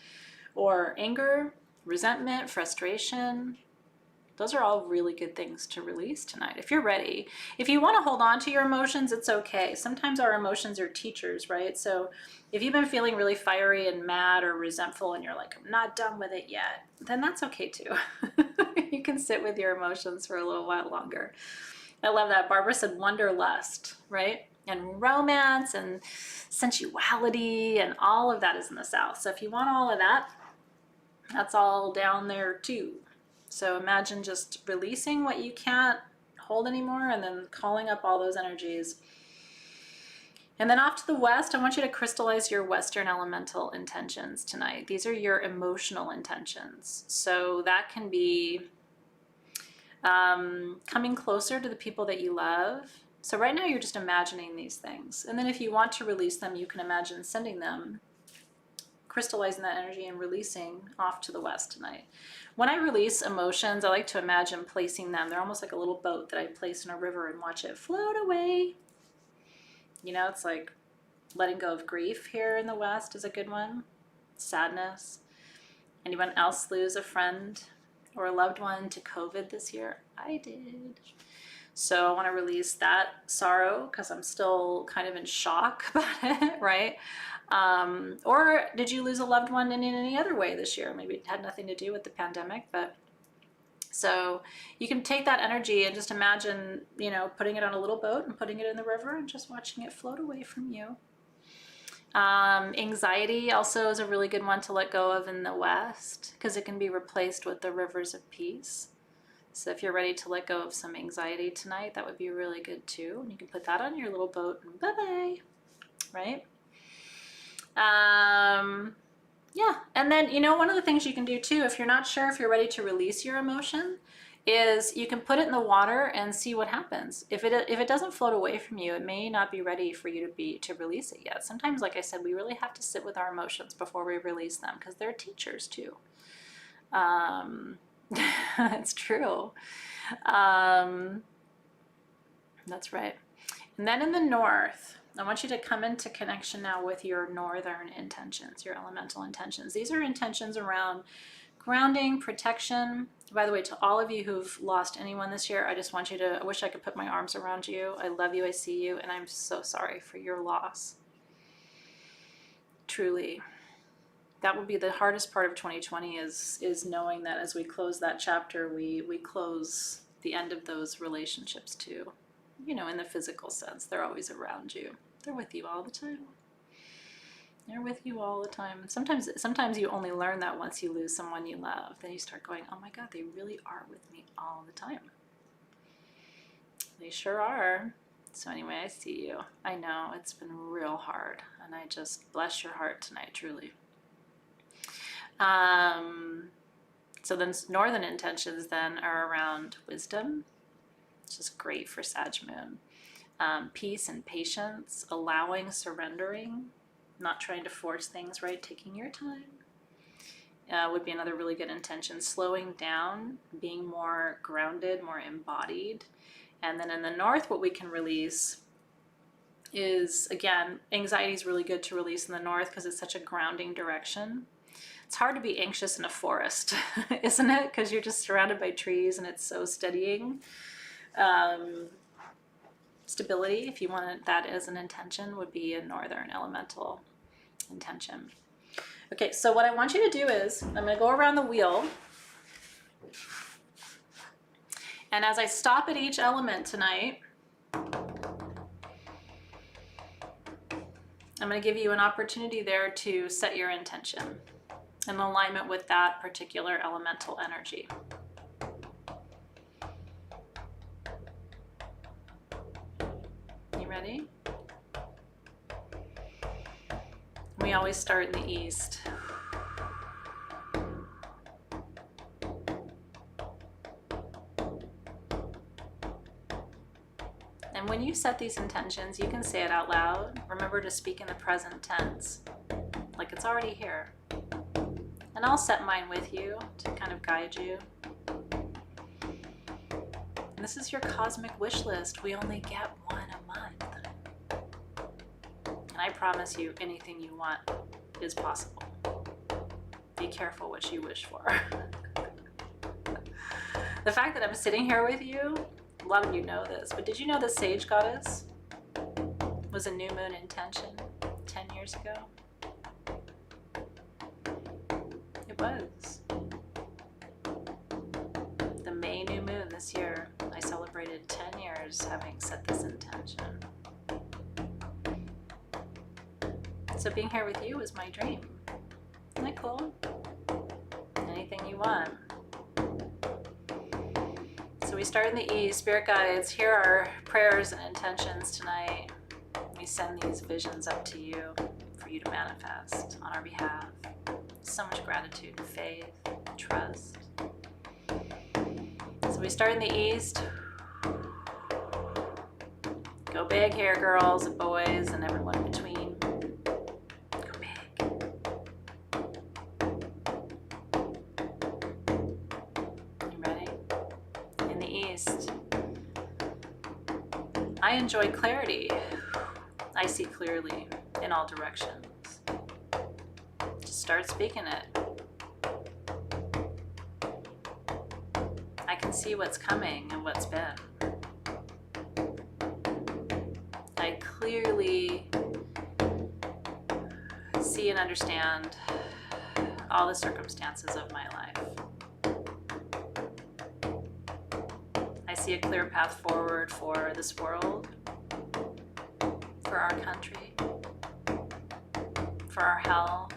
or anger, resentment, frustration? Those are all really good things to release tonight if you're ready. If you want to hold on to your emotions, it's okay. Sometimes our emotions are teachers, right? So if you've been feeling really fiery and mad or resentful and you're like, I'm not done with it yet, then that's okay too. You can sit with your emotions for a little while longer. I love that. Barbara said wanderlust, right? And romance and sensuality and all of that is in the South. So if you want all of that, that's all down there too. So imagine just releasing what you can't hold anymore and then calling up all those energies. And then off to the West, I want you to crystallize your Western elemental intentions tonight. These are your emotional intentions. So that can be coming closer to the people that you love. So right now you're just imagining these things. And then if you want to release them, you can imagine sending them, crystallizing that energy and releasing off to the West tonight. When I release emotions, I like to imagine placing them. They're almost like a little boat that I place in a river and watch it float away. You know, it's like letting go of grief here in the West is a good one. Sadness. Anyone else lose a friend or a loved one to COVID this year? I did. So I want to release that sorrow because I'm still kind of in shock about it, right? Or did you lose a loved one in any other way this year? Maybe it had nothing to do with the pandemic, but so you can take that energy and just imagine, putting it on a little boat and putting it in the river and just watching it float away from you. Anxiety also is a really good one to let go of in the West because it can be replaced with the rivers of peace. So if you're ready to let go of some anxiety tonight, that would be really good too. And you can put that on your little boat and bye-bye, right? Yeah, and then, one of the things you can do too, if you're not sure if you're ready to release your emotion, is you can put it in the water and see what happens. If it doesn't float away from you, it may not be ready for you to release it yet. Sometimes, like I said, we really have to sit with our emotions before we release them because they're teachers too. It's true. That's right. And then in the North, I want you to come into connection now with your Northern intentions, your elemental intentions. These are intentions around grounding, protection. By the way, to all of you who've lost anyone this year, I just want you to, I wish I could put my arms around you. I love you, I see you, and I'm so sorry for your loss. Truly. That will be the hardest part of 2020 is knowing that as we close that chapter, we close the end of those relationships too. You know, in the physical sense, they're always around you. They're with you all the time. They're with you all the time. Sometimes you only learn that once you lose someone you love. Then you start going, oh my God, they really are with me all the time. They sure are. So anyway, I see you. I know it's been real hard, and I just bless your heart tonight, truly. So then northern intentions then are around wisdom, which is great for Sag Moon. Peace and patience, allowing, surrendering, not trying to force things, right? Taking your time would be another really good intention. Slowing down, being more grounded, more embodied. And then in the north, what we can release is, again, anxiety is really good to release in the north because it's such a grounding direction. It's hard to be anxious in a forest, isn't it? Because you're just surrounded by trees and it's so steadying. Stability, if you wanted that as an intention, would be a northern elemental intention. Okay, so what I want you to do is, I'm going to go around the wheel. And as I stop at each element tonight, I'm going to give you an opportunity there to set your intention in alignment with that particular elemental energy. You ready? We always start in the east. And when you set these intentions, you can say it out loud. Remember to speak in the present tense, like it's already here. And I'll set mine with you to kind of guide you. And this is your cosmic wish list. We only get one a month. And I promise you, anything you want is possible. Be careful what you wish for. The fact that I'm sitting here with you, a lot of you know this, but did you know the Sage Goddess was a new moon intention 10 years ago? It was. The May new moon this year, I celebrated 10 years having set this intention. So being here with you was my dream. Isn't that cool? Anything you want. So we start in the east. Spirit guides, here are prayers and intentions tonight. We send these visions up to you for you to manifest on our behalf. So much gratitude and faith and trust. So we start in the east. Go big here, girls and boys and everyone in between. Go big. You ready? In the east. I enjoy clarity. I see clearly in all directions. Just start speaking it. I can see what's coming and what's been. I clearly see and understand all the circumstances of my life. I see a clear path forward for this world, for our country, for our health.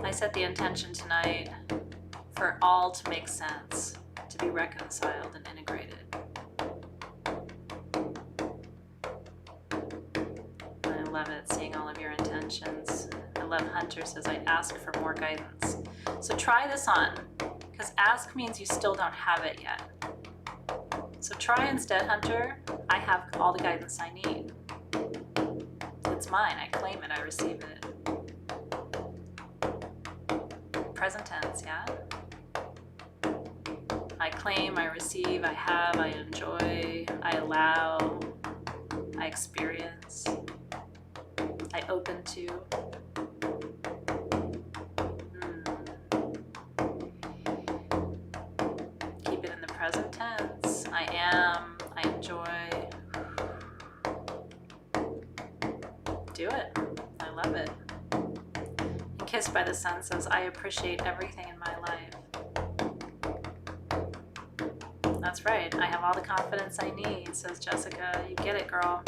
I set the intention tonight for all to make sense, to be reconciled and integrated. I love it, seeing all of your intentions. I love Hunter says, I ask for more guidance. So try this on, because ask means you still don't have it yet. So try instead, Hunter. I have all the guidance I need. It's mine. I claim it. I receive it. Present tense, yeah? I claim, I receive, I have, I enjoy, I allow, I experience, I open to. Do it. I love it. Kissed by the Sun says, I appreciate everything in my life. That's right. I have all the confidence I need, says Jessica. You get it, girl.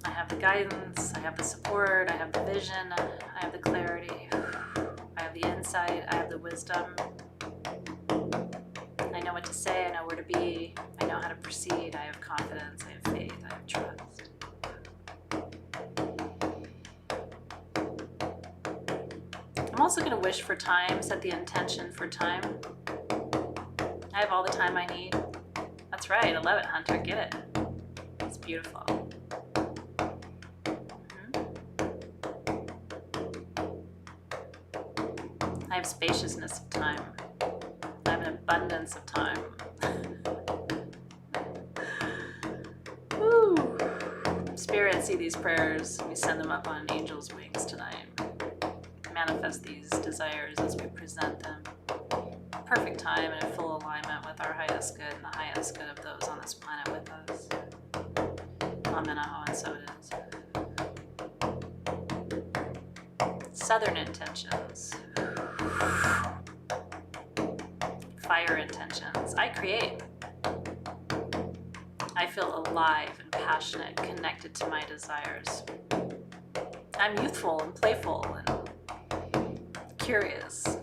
I have the guidance. I have the support. I have the vision. I have the clarity. I have the insight. I have the wisdom. I know what to say. I know where to be. I know how to proceed. I have confidence. I have faith. I have trust. I'm also going to wish for time, set the intention for time. I have all the time I need. That's right, I love it, Hunter, get it. It's beautiful. I have spaciousness of time. I have an abundance of time. Woo. Spirit, see these prayers. We send them up on an angel's wings tonight. Manifest these desires as we present them. Perfect time and in full alignment with our highest good and the highest good of those on this planet with us. Amen, aho, and so it is. Southern intentions. Fire intentions. I create. I feel alive and passionate, connected to my desires. I'm youthful and playful and curious.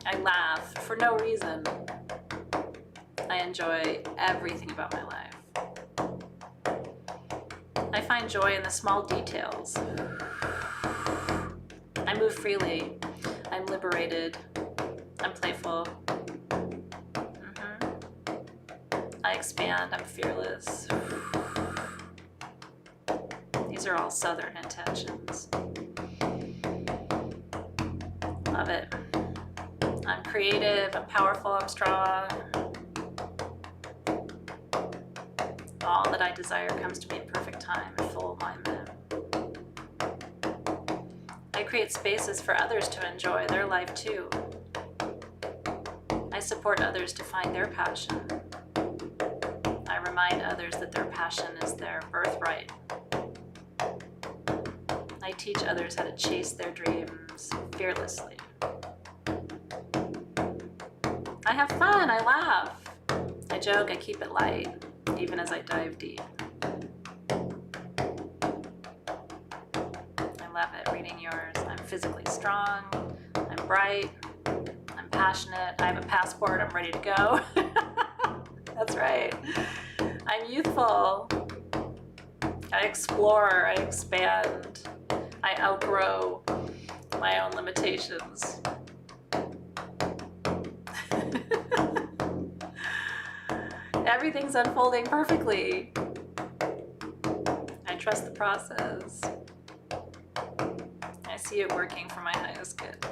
I laugh for no reason. I enjoy everything about my life. I find joy in the small details. I move freely. I'm liberated. I'm playful. I expand. I'm fearless. These are all Southern intentions. Love it. I'm creative, I'm powerful, I'm strong. All that I desire comes to me in perfect time and full alignment. I create spaces for others to enjoy their life too. I support others to find their passion. I remind others that their passion is their birthright. I teach others how to chase their dreams fearlessly. I have fun, I laugh. I joke, I keep it light, even as I dive deep. I love it, reading yours. I'm physically strong, I'm bright, I'm passionate, I have a passport, I'm ready to go. That's right. I'm youthful. I explore, I expand, I outgrow my own limitations. Everything's unfolding perfectly. I trust the process. I see it working for my highest good.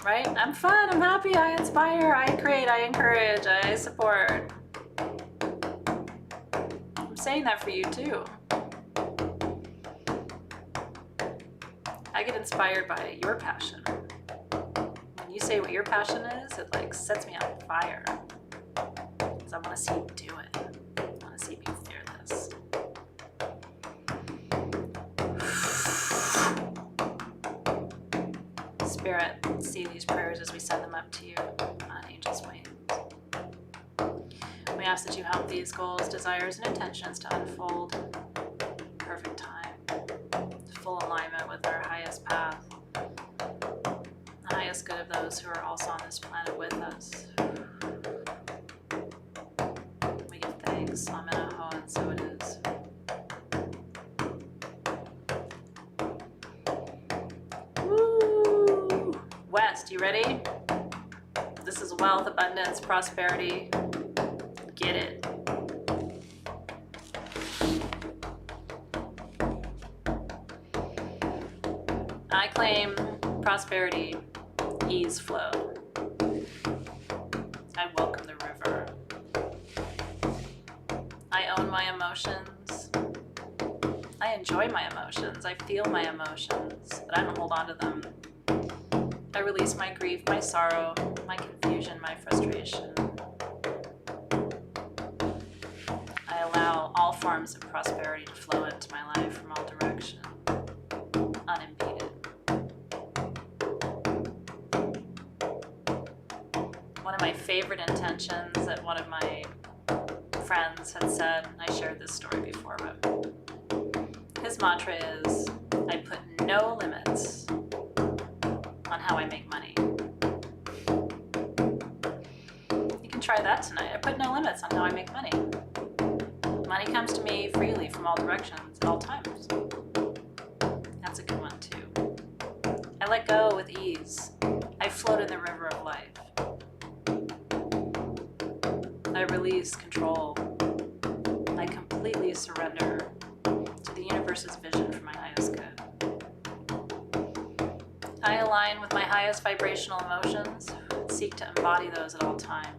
Right? I'm fun, I'm happy, I inspire, I create, I encourage, I support. I'm saying that for you too. I get inspired by your passion. When you say what your passion is, it like sets me on fire. Because I want to see you do it. I want to see you be fearless. Spirit, see these prayers as we send them up to you on Angel's Wings. We ask that you help these goals, desires, and intentions to unfold perfect time, full alignment with our highest path, the highest good of those who are also on this planet with us. We give thanks, Amen, Aho, and so it is. Woo! West, you ready? This is wealth, abundance, prosperity. Get it. I claim prosperity, ease, flow. I welcome the river. I own my emotions. I enjoy my emotions. I feel my emotions, but I don't hold on to them. I release my grief, my sorrow, my confusion, my frustration. I allow forms of prosperity to flow into my life from all directions, unimpeded. One of my favorite intentions that one of my friends had said, and I shared this story before, but his mantra is, I put no limits on how I make money. You can try that tonight. I put no limits on how I make money. Money comes to me freely from all directions at all times. That's a good one too. I let go with ease. I float in the river of life. I release control. I completely surrender to the universe's vision for my highest good. I align with my highest vibrational emotions and seek to embody those at all times.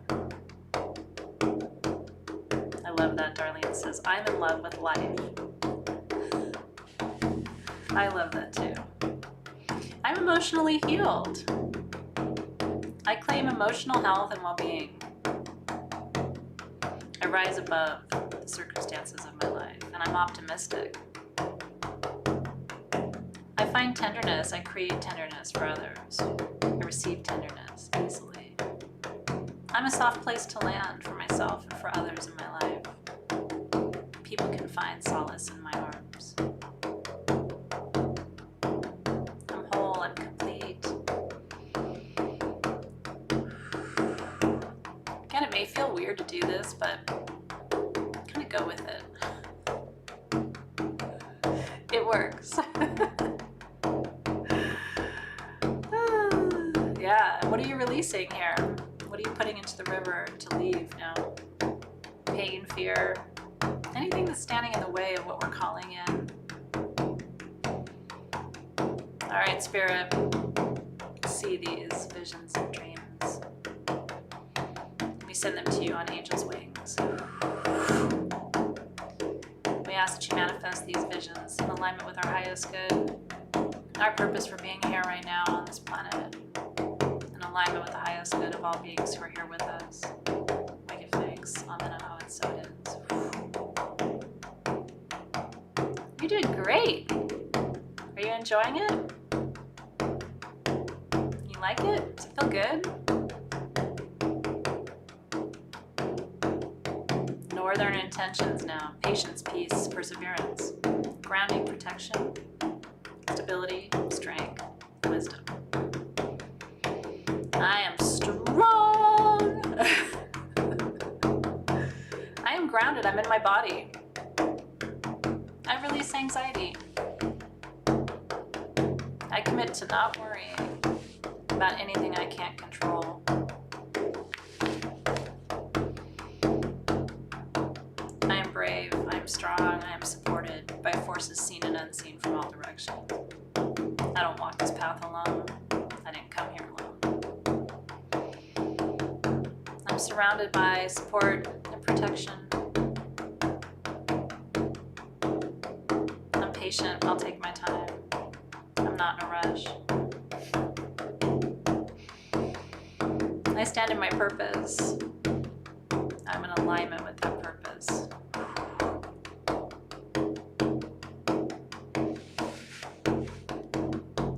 I love that Darlene says, I'm in love with life. I love that too. I'm emotionally healed. I claim emotional health and well-being. I rise above the circumstances of my life, and I'm optimistic. I find tenderness, I create tenderness for others. I receive tenderness easily. I'm a soft place to land for myself and for others in my life. People can find solace in my arms. I'm whole, I'm complete. Again, it may feel weird to do this, but kind of go with it. It works. Yeah, what are you releasing here? What are you putting into the river to leave now? Pain, fear, anything that's standing in the way of what we're calling in. All right, Spirit, see these visions and dreams. We send them to you on angel's wings. We ask that you manifest these visions in alignment with our highest good, our purpose for being here right now on this planet, in alignment with the highest good of all beings who are here with us. We give thanks. Amen. Oh, and so it is. You're doing great. Are you enjoying it? You like it? Does it feel good? Northern intentions now. Patience, peace, perseverance, grounding, protection, stability, strength, wisdom. I am strong. I am grounded. I'm in my body. I release anxiety. I commit to not worrying about anything I can't control. I am brave. I am strong. I am supported by forces seen and unseen from all directions. I don't walk this path alone. I didn't come here alone. I'm surrounded by support and protection. I'm patient. I'll take my time. I'm not in a rush. I stand in my purpose. I'm in alignment with that purpose.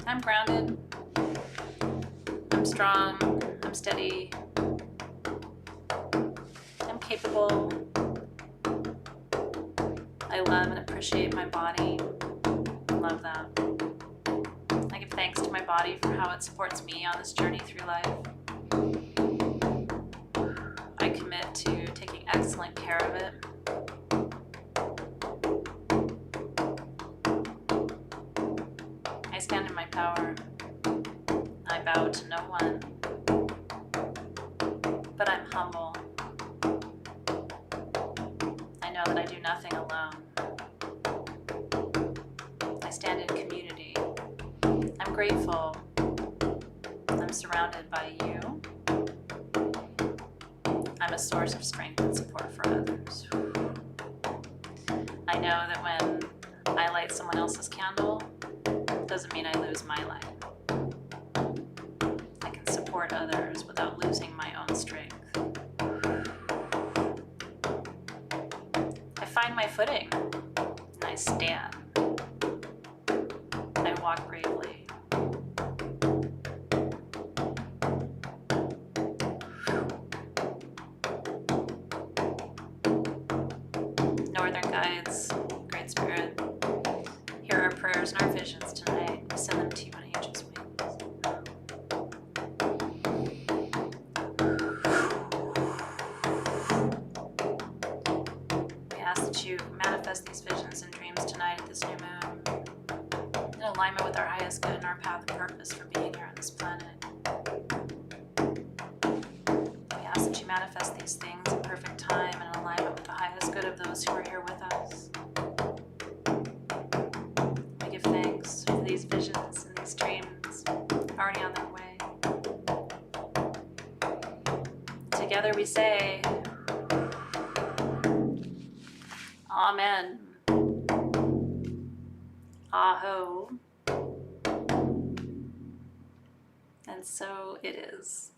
I'm grounded. I'm strong. I'm steady. I'm capable. I love and appreciate my body. Love that. I give thanks to my body for how it supports me on this journey through life. I commit to taking excellent care of it. I stand in my power. I bow to no one, but I'm humble. I know that I do nothing alone. I stand in community. I'm grateful. I'm surrounded by you. I'm a source of strength and support for others. I know that when I light someone else's candle, it doesn't mean I lose my light. I can support others without losing my own strength. I find my footing. And I stand. I walk bravely. Northern guides, Great Spirit, hear our prayers and our visions tonight. We send them to you on angels' wings. We ask that you manifest these visions and dreams tonight at this new moon, in alignment with our highest good and our path and purpose for being here on this planet. We ask that you manifest these things in perfect time and in alignment with the highest good of those who are here with us. We give thanks for these visions and these dreams already on their way. Together we say, Amen. Aho. And so it is.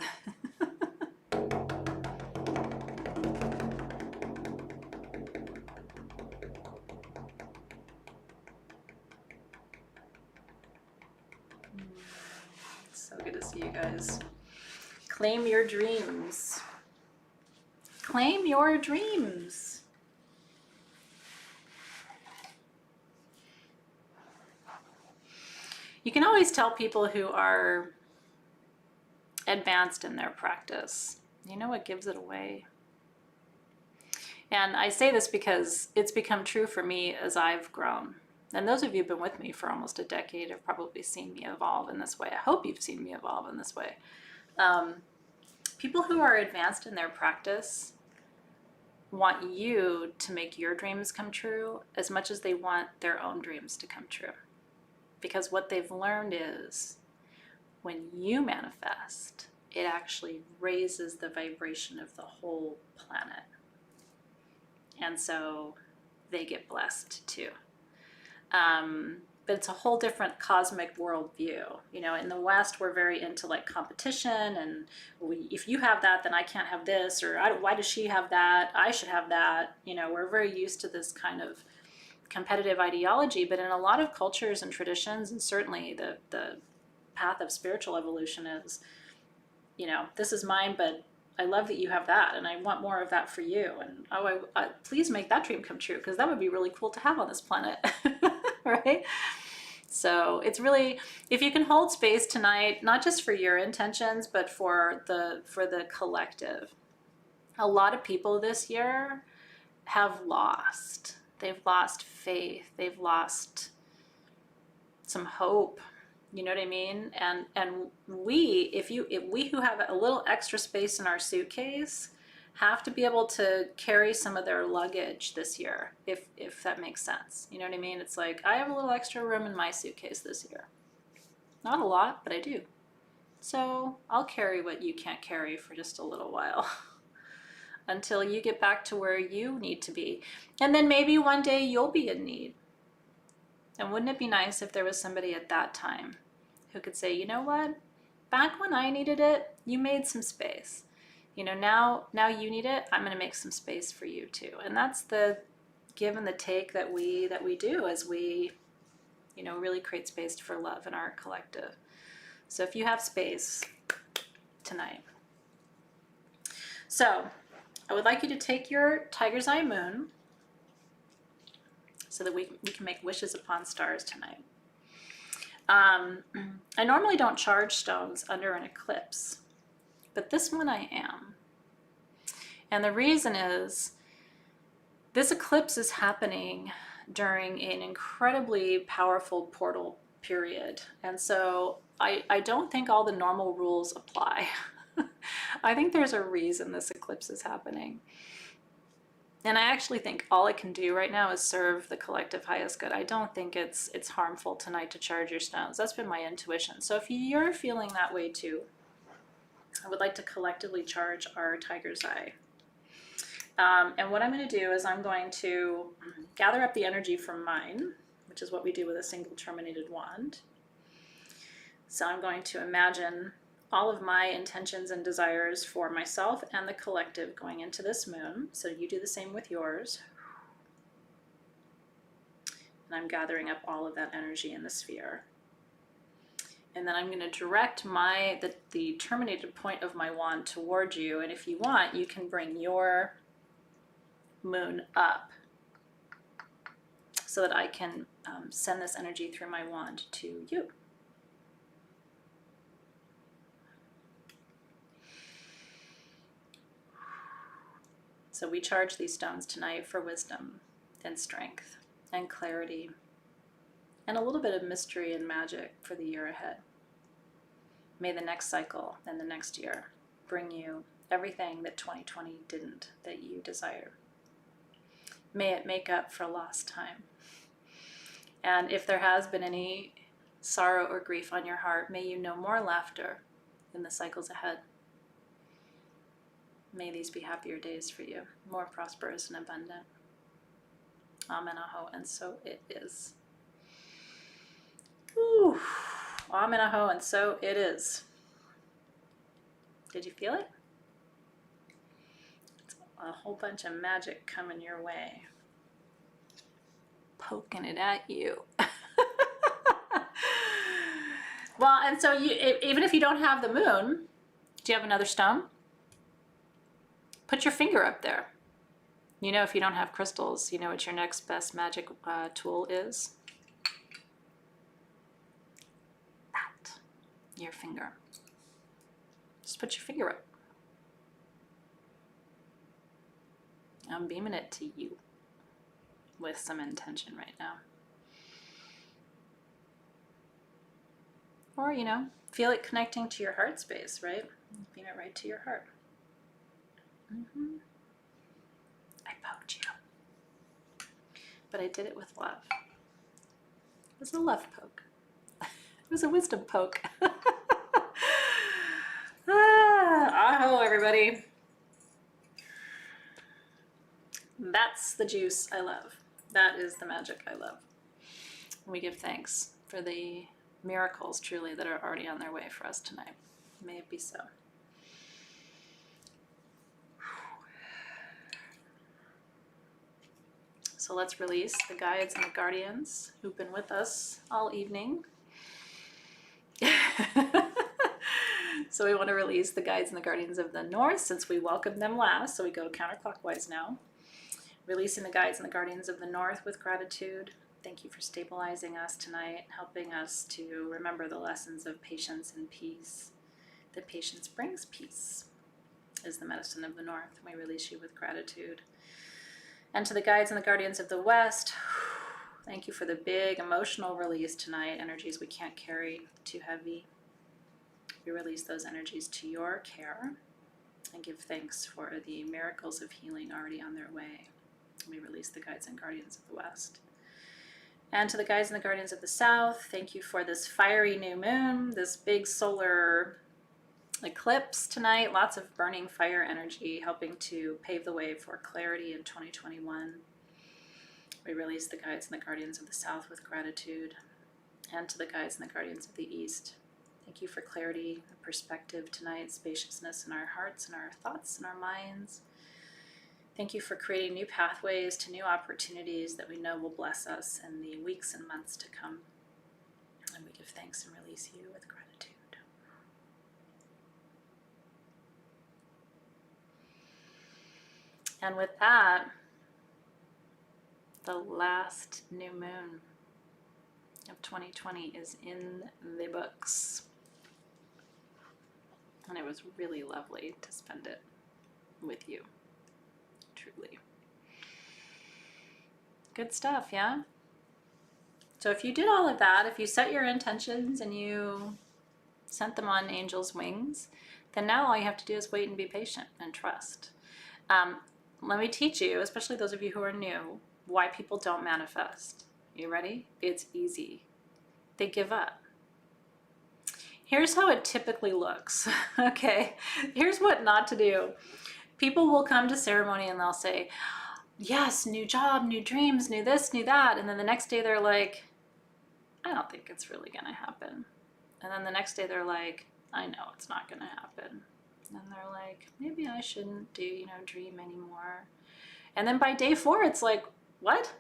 It's so good to see you guys. Claim your dreams. Claim your dreams. You can always tell people who are advanced in their practice. You know what gives it away? And I say this because it's become true for me as I've grown. And those of you who've been with me for almost a decade have probably seen me evolve in this way. I hope you've seen me evolve in this way. People who are advanced in their practice want you to make your dreams come true as much as they want their own dreams to come true. Because what they've learned is when you manifest, it actually raises the vibration of the whole planet. And so they get blessed too. But it's a whole different cosmic worldview. You know, in the West, we're very into like competition, and if you have that, then I can't have this, or why does she have that? I should have that. You know, we're very used to this kind of competitive ideology, but in a lot of cultures and traditions, and certainly the path of spiritual evolution is, you know, this is mine, but I love that you have that, and I want more of that for you, and please make that dream come true, because that would be really cool to have on this planet. Right? So it's really, if you can hold space tonight, not just for your intentions, but for the collective. A lot of people this year have lost. They've lost faith. They've lost some hope. You know what I mean? And we who have a little extra space in our suitcase have to be able to carry some of their luggage this year, if that makes sense. You know what I mean? It's like, I have a little extra room in my suitcase this year. Not a lot, but I do. So I'll carry what you can't carry for just a little while until you get back to where you need to be. And then maybe one day you'll be in need. And wouldn't it be nice if there was somebody at that time who could say, you know what? Back when I needed it, you made some space. You know, now you need it, I'm going to make some space for you too. And that's the give and the take that we do as we, you know, really create space for love in our collective. So if you have space tonight. So I would like you to take your Tiger's Eye Moon so that we can make wishes upon stars tonight. I normally don't charge stones under an eclipse, but this one I am. And the reason is, this eclipse is happening during an incredibly powerful portal period. And so I don't think all the normal rules apply. I think there's a reason this eclipse is happening. And I actually think all it can do right now is serve the collective highest good. I don't think it's harmful tonight to charge your stones. That's been my intuition. So if you're feeling that way too, I would like to collectively charge our Tiger's Eye. And what I'm going to do is I'm going to gather up the energy from mine, which is what we do with a single terminated wand. So I'm going to imagine all of my intentions and desires for myself and the collective going into this moon. So you do the same with yours. And I'm gathering up all of that energy in the sphere. And then I'm going to direct the terminated point of my wand toward you. And if you want, you can bring your moon up so that I can send this energy through my wand to you. So we charge these stones tonight for wisdom and strength and clarity and a little bit of mystery and magic for the year ahead. May the next cycle and the next year bring you everything that 2020 didn't, that you desire. May it make up for lost time. And if there has been any sorrow or grief on your heart, may you know more laughter in the cycles ahead. May these be happier days for you, more prosperous and abundant. Amen, aho, and so it is. Whew. Amen, aho, and so it is. Did you feel it? It's a whole bunch of magic coming your way. Poking it at you. Well, and so even if you don't have the moon, do you have another stone? Put your finger up there. You know, if you don't have crystals, you know what your next best magic tool is? That. Your finger. Just put your finger up. I'm beaming it to you with some intention right now. Or, you know, feel it connecting to your heart space, right? Beam it right to your heart. I poked you. But I did it with love. It was a love poke. It was a wisdom poke. Aho, everybody. That's the juice I love. That is the magic I love. We give thanks for the miracles, truly, that are already on their way for us tonight. May it be so. So let's release the guides and the guardians who've been with us all evening. So we want to release the guides and the guardians of the north since we welcomed them last. So we go counterclockwise now. Releasing the guides and the guardians of the north with gratitude. Thank you for stabilizing us tonight, helping us to remember the lessons of patience and peace. That patience brings peace is the medicine of the north. We release you with gratitude. And to the guides and the guardians of the west, thank you for the big emotional release tonight. Energies we can't carry, too heavy. We release those energies to your care and give thanks for the miracles of healing already on their way. We release the guides and guardians of the west. And to the guides and the guardians of the south, thank you for this fiery new moon, this big solar eclipse tonight. Lots of burning fire energy helping to pave the way for clarity in 2021. We release the guides and the guardians of the south with gratitude. And to the guides and the guardians of the east, thank you for clarity and perspective tonight, spaciousness in our hearts and our thoughts and our minds. Thank you for creating new pathways to new opportunities that we know will bless us in the weeks and months to come. And we give thanks and release you with gratitude. And with that, the last new moon of 2020 is in the books. And it was really lovely to spend it with you. Truly. Good stuff, yeah? So if you did all of that, if you set your intentions and you sent them on angel's wings, then now all you have to do is wait and be patient and trust. Let me teach you, especially those of you who are new, why people don't manifest. You ready? It's easy. They give up. Here's how it typically looks, okay? Here's what not to do. People will come to ceremony and they'll say, yes, new job, new dreams, new this, new that. And then the next day they're like, I don't think it's really gonna happen. And then the next day they're like, I know it's not gonna happen. And they're like, maybe I shouldn't dream anymore. And then by day 4, it's like, what?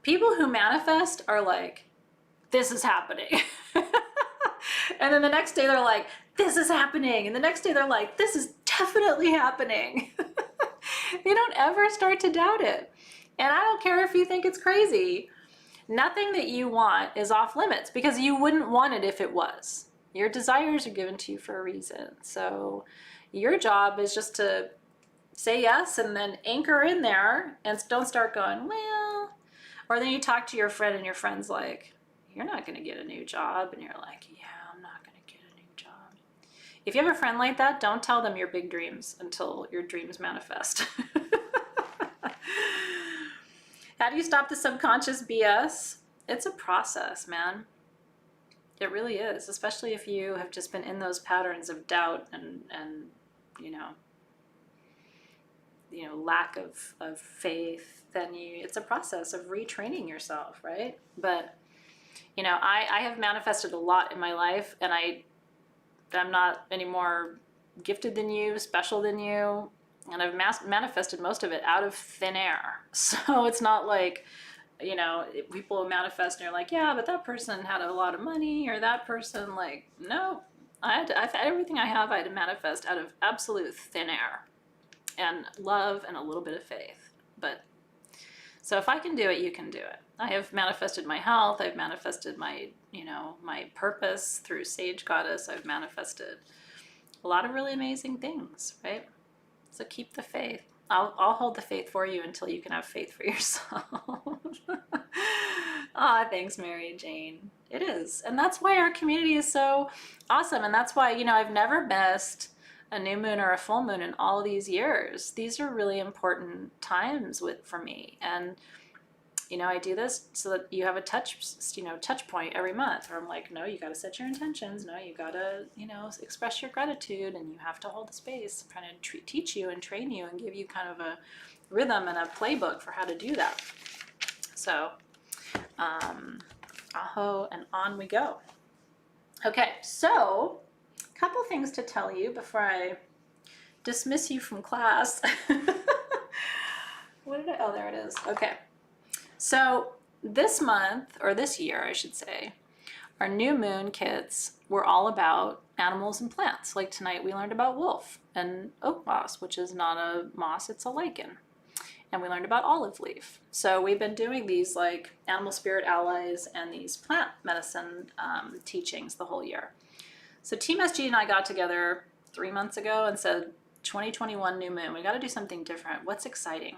People who manifest are like, this is happening. And then the next day they're like, this is happening. And the next day they're like, this is definitely happening. They don't ever start to doubt it. And I don't care if you think it's crazy. Nothing that you want is off limits because you wouldn't want it if it was. Your desires are given to you for a reason. So your job is just to say yes and then anchor in there and don't start going, well, or then you talk to your friend and your friend's like, you're not going to get a new job. And you're like, yeah, I'm not going to get a new job. If you have a friend like that, don't tell them your big dreams until your dreams manifest. How do you stop the subconscious BS? It's a process, man. It really is, especially if you have just been in those patterns of doubt and lack of faith. Then it's a process of retraining yourself, right? But I have manifested a lot in my life, and I'm not any more gifted than you, special than you, and I've manifested most of it out of thin air. So it's not like, people manifest and you're like, yeah, but that person had a lot of money, or that person, like, no, I've had everything I have, I had to manifest out of absolute thin air and love and a little bit of faith. But so if I can do it, you can do it. I have manifested my health. I've manifested my purpose through Sage Goddess. I've manifested a lot of really amazing things, right? So keep the faith. I'll hold the faith for you until you can have faith for yourself. Ah, thanks, Mary Jane. It is. And that's why our community is so awesome. And that's why, I've never missed a new moon or a full moon in all these years. These are really important times for me. And, I do this so that you have a touch point every month where I'm like, no, you got to set your intentions. No, you got to, express your gratitude, and you have to hold the space, kind of teach you and train you and give you kind of a rhythm and a playbook for how to do that. So, aho, and on we go. Okay, so a couple things to tell you before I dismiss you from class. Oh, there it is. Okay. So this month, or this year, I should say, our new moon kits were all about animals and plants. Like tonight we learned about wolf and oakmoss, which is not a moss, it's a lichen. And we learned about olive leaf. So we've been doing these like animal spirit allies and these plant medicine teachings the whole year. So Team SG and I got together 3 months ago and said, 2021 new moon, we got to do something different. What's exciting?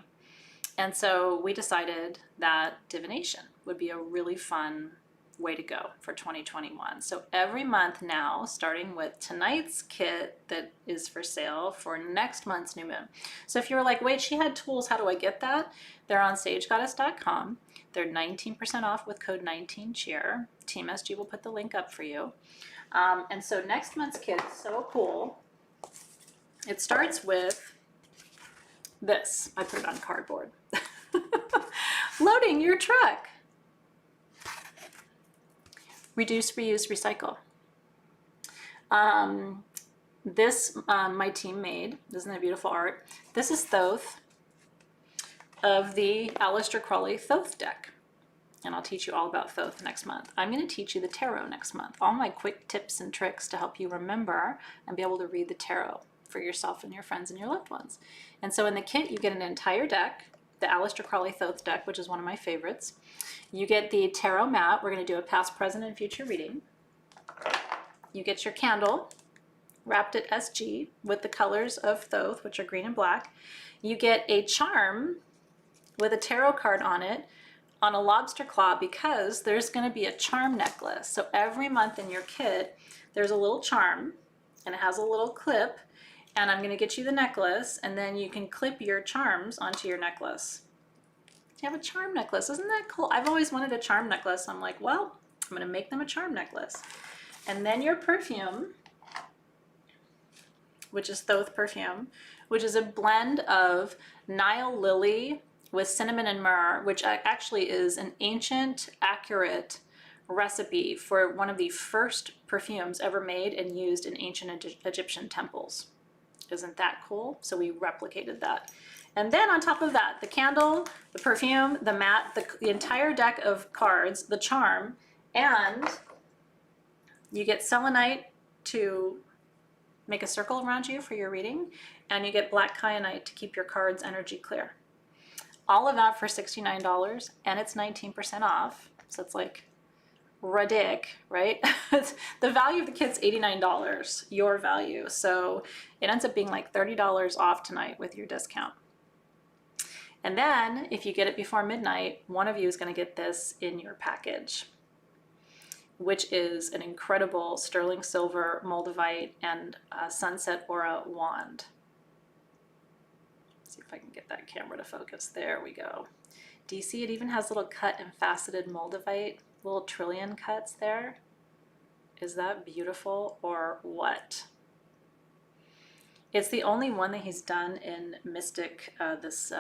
And so we decided that divination would be a really fun way to go for 2021. So every month now, starting with tonight's kit that is for sale for next month's new moon. So if you're like, wait, she had tools, how do I get that? They're on sagegoddess.com. They're 19% off with code 19cheer. Team SG will put the link up for you. And so next month's kit is so cool. It starts with this. I put it on cardboard. Loading your truck. Reduce, reuse, recycle. This my team made. Isn't that beautiful art? This is Thoth of the Aleister Crowley Thoth deck. And I'll teach you all about Thoth next month. I'm going to teach you the tarot next month. All my quick tips and tricks to help you remember and be able to read the tarot for yourself and your friends and your loved ones. And so in the kit, you get an entire deck, the Aleister Crowley Thoth deck, which is one of my favorites. You get the tarot mat. We're going to do a past, present, and future reading. You get your candle, wrapped at SG, with the colors of Thoth, which are green and black. You get a charm with a tarot card on it on a lobster claw, because there's going to be a charm necklace. So every month in your kit, there's a little charm, and it has a little clip. And I'm going to get you the necklace, and then you can clip your charms onto your necklace. You have a charm necklace. Isn't that cool? I've always wanted a charm necklace. I'm like, well, I'm going to make them a charm necklace. And then your perfume, which is Thoth perfume, which is a blend of Nile lily with cinnamon and myrrh, which actually is an ancient, accurate recipe for one of the first perfumes ever made and used in ancient Egyptian temples. Isn't that cool? So we replicated that. And then on top of that, the candle, the perfume, the mat, the entire deck of cards, the charm, and you get selenite to make a circle around you for your reading, and you get black kyanite to keep your card's energy clear. All of that for $69, and it's 19% off. So it's like ridic, right? The value of the kit's $89, your value. So it ends up being like $30 off tonight with your discount. And then if you get it before midnight, one of you is going to get this in your package, which is an incredible sterling silver moldavite and sunset aura wand. Let's see if I can get that camera to focus. There we go. Do you see it even has little cut and faceted moldavite, little trillion cuts there? Is that beautiful or what? It's the only one that he's done in Mystic, this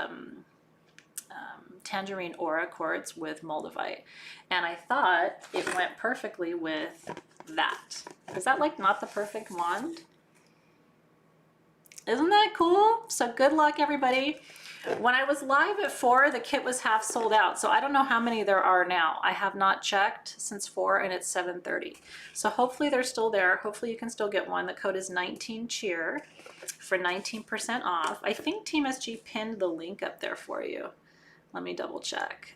tangerine aura quartz with moldavite, and I thought it went perfectly with that. Is that like not the perfect wand? Isn't that cool? So good luck, everybody. When I was live at 4, the kit was half sold out, so I don't know how many there are now. I have not checked since 4, and it's 7:30. So hopefully they're still there. Hopefully you can still get one. The code is 19cheer for 19% off. I think Team SG pinned the link up there for you. Let me double check.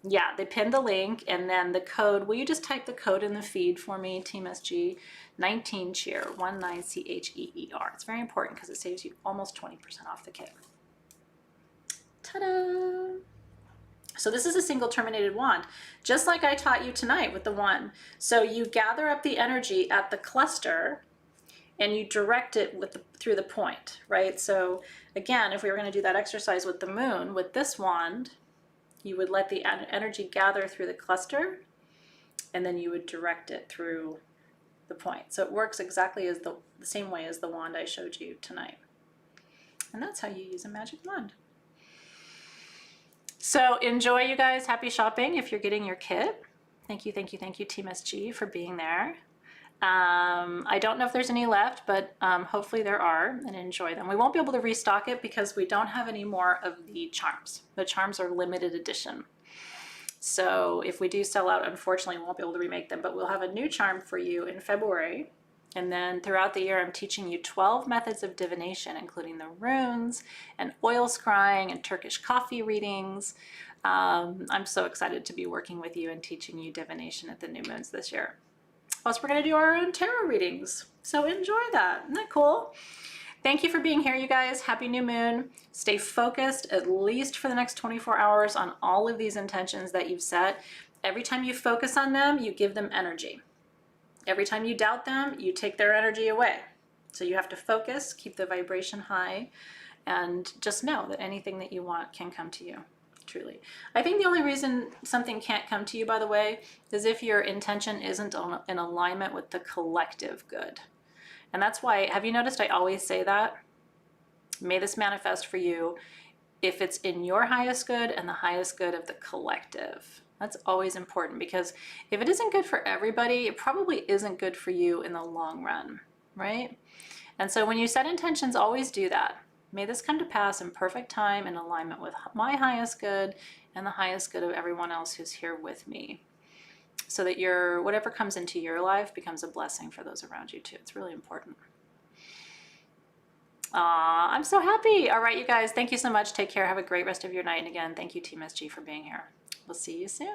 Yeah, they pinned the link, and then the code, will you just type the code in the feed for me, Team SG, 19cheer, 19CHEER. It's very important because it saves you almost 20% off the kit. Ta-da! So this is a single terminated wand, just like I taught you tonight with the one. So you gather up the energy at the cluster and you direct it with through the point, right? So again, if we were going to do that exercise with the moon, with this wand, you would let the energy gather through the cluster, and then you would direct it through the point. So it works exactly as the same way as the wand I showed you tonight. And that's how you use a magic wand. So enjoy, you guys. Happy shopping if you're getting your kit. Thank you, thank you, thank you, Team SG, for being there. I don't know if there's any left, but hopefully there are, and enjoy them. We won't be able to restock it because we don't have any more of the charms. The charms are limited edition. So if we do sell out, unfortunately, we won't be able to remake them, but we'll have a new charm for you in February. And then throughout the year, I'm teaching you 12 methods of divination, including the runes and oil scrying and Turkish coffee readings. I'm so excited to be working with you and teaching you divination at the new moons this year. Plus, we're going to do our own tarot readings. So enjoy that. Isn't that cool? Thank you for being here, you guys. Happy new moon. Stay focused at least for the next 24 hours on all of these intentions that you've set. Every time you focus on them, you give them energy. Every time you doubt them, you take their energy away. So you have to focus, keep the vibration high, and just know that anything that you want can come to you. Truly. I think the only reason something can't come to you, by the way, is if your intention isn't in alignment with the collective good. And that's why, have you noticed I always say that? May this manifest for you if it's in your highest good and the highest good of the collective. That's always important, because if it isn't good for everybody, it probably isn't good for you in the long run, right? And so when you set intentions, always do that. May this come to pass in perfect time in alignment with my highest good and the highest good of everyone else who's here with me, so that whatever comes into your life becomes a blessing for those around you too. It's really important. I'm so happy. All right, you guys, thank you so much. Take care. Have a great rest of your night. And again, thank you, Team SG, for being here. We'll see you soon.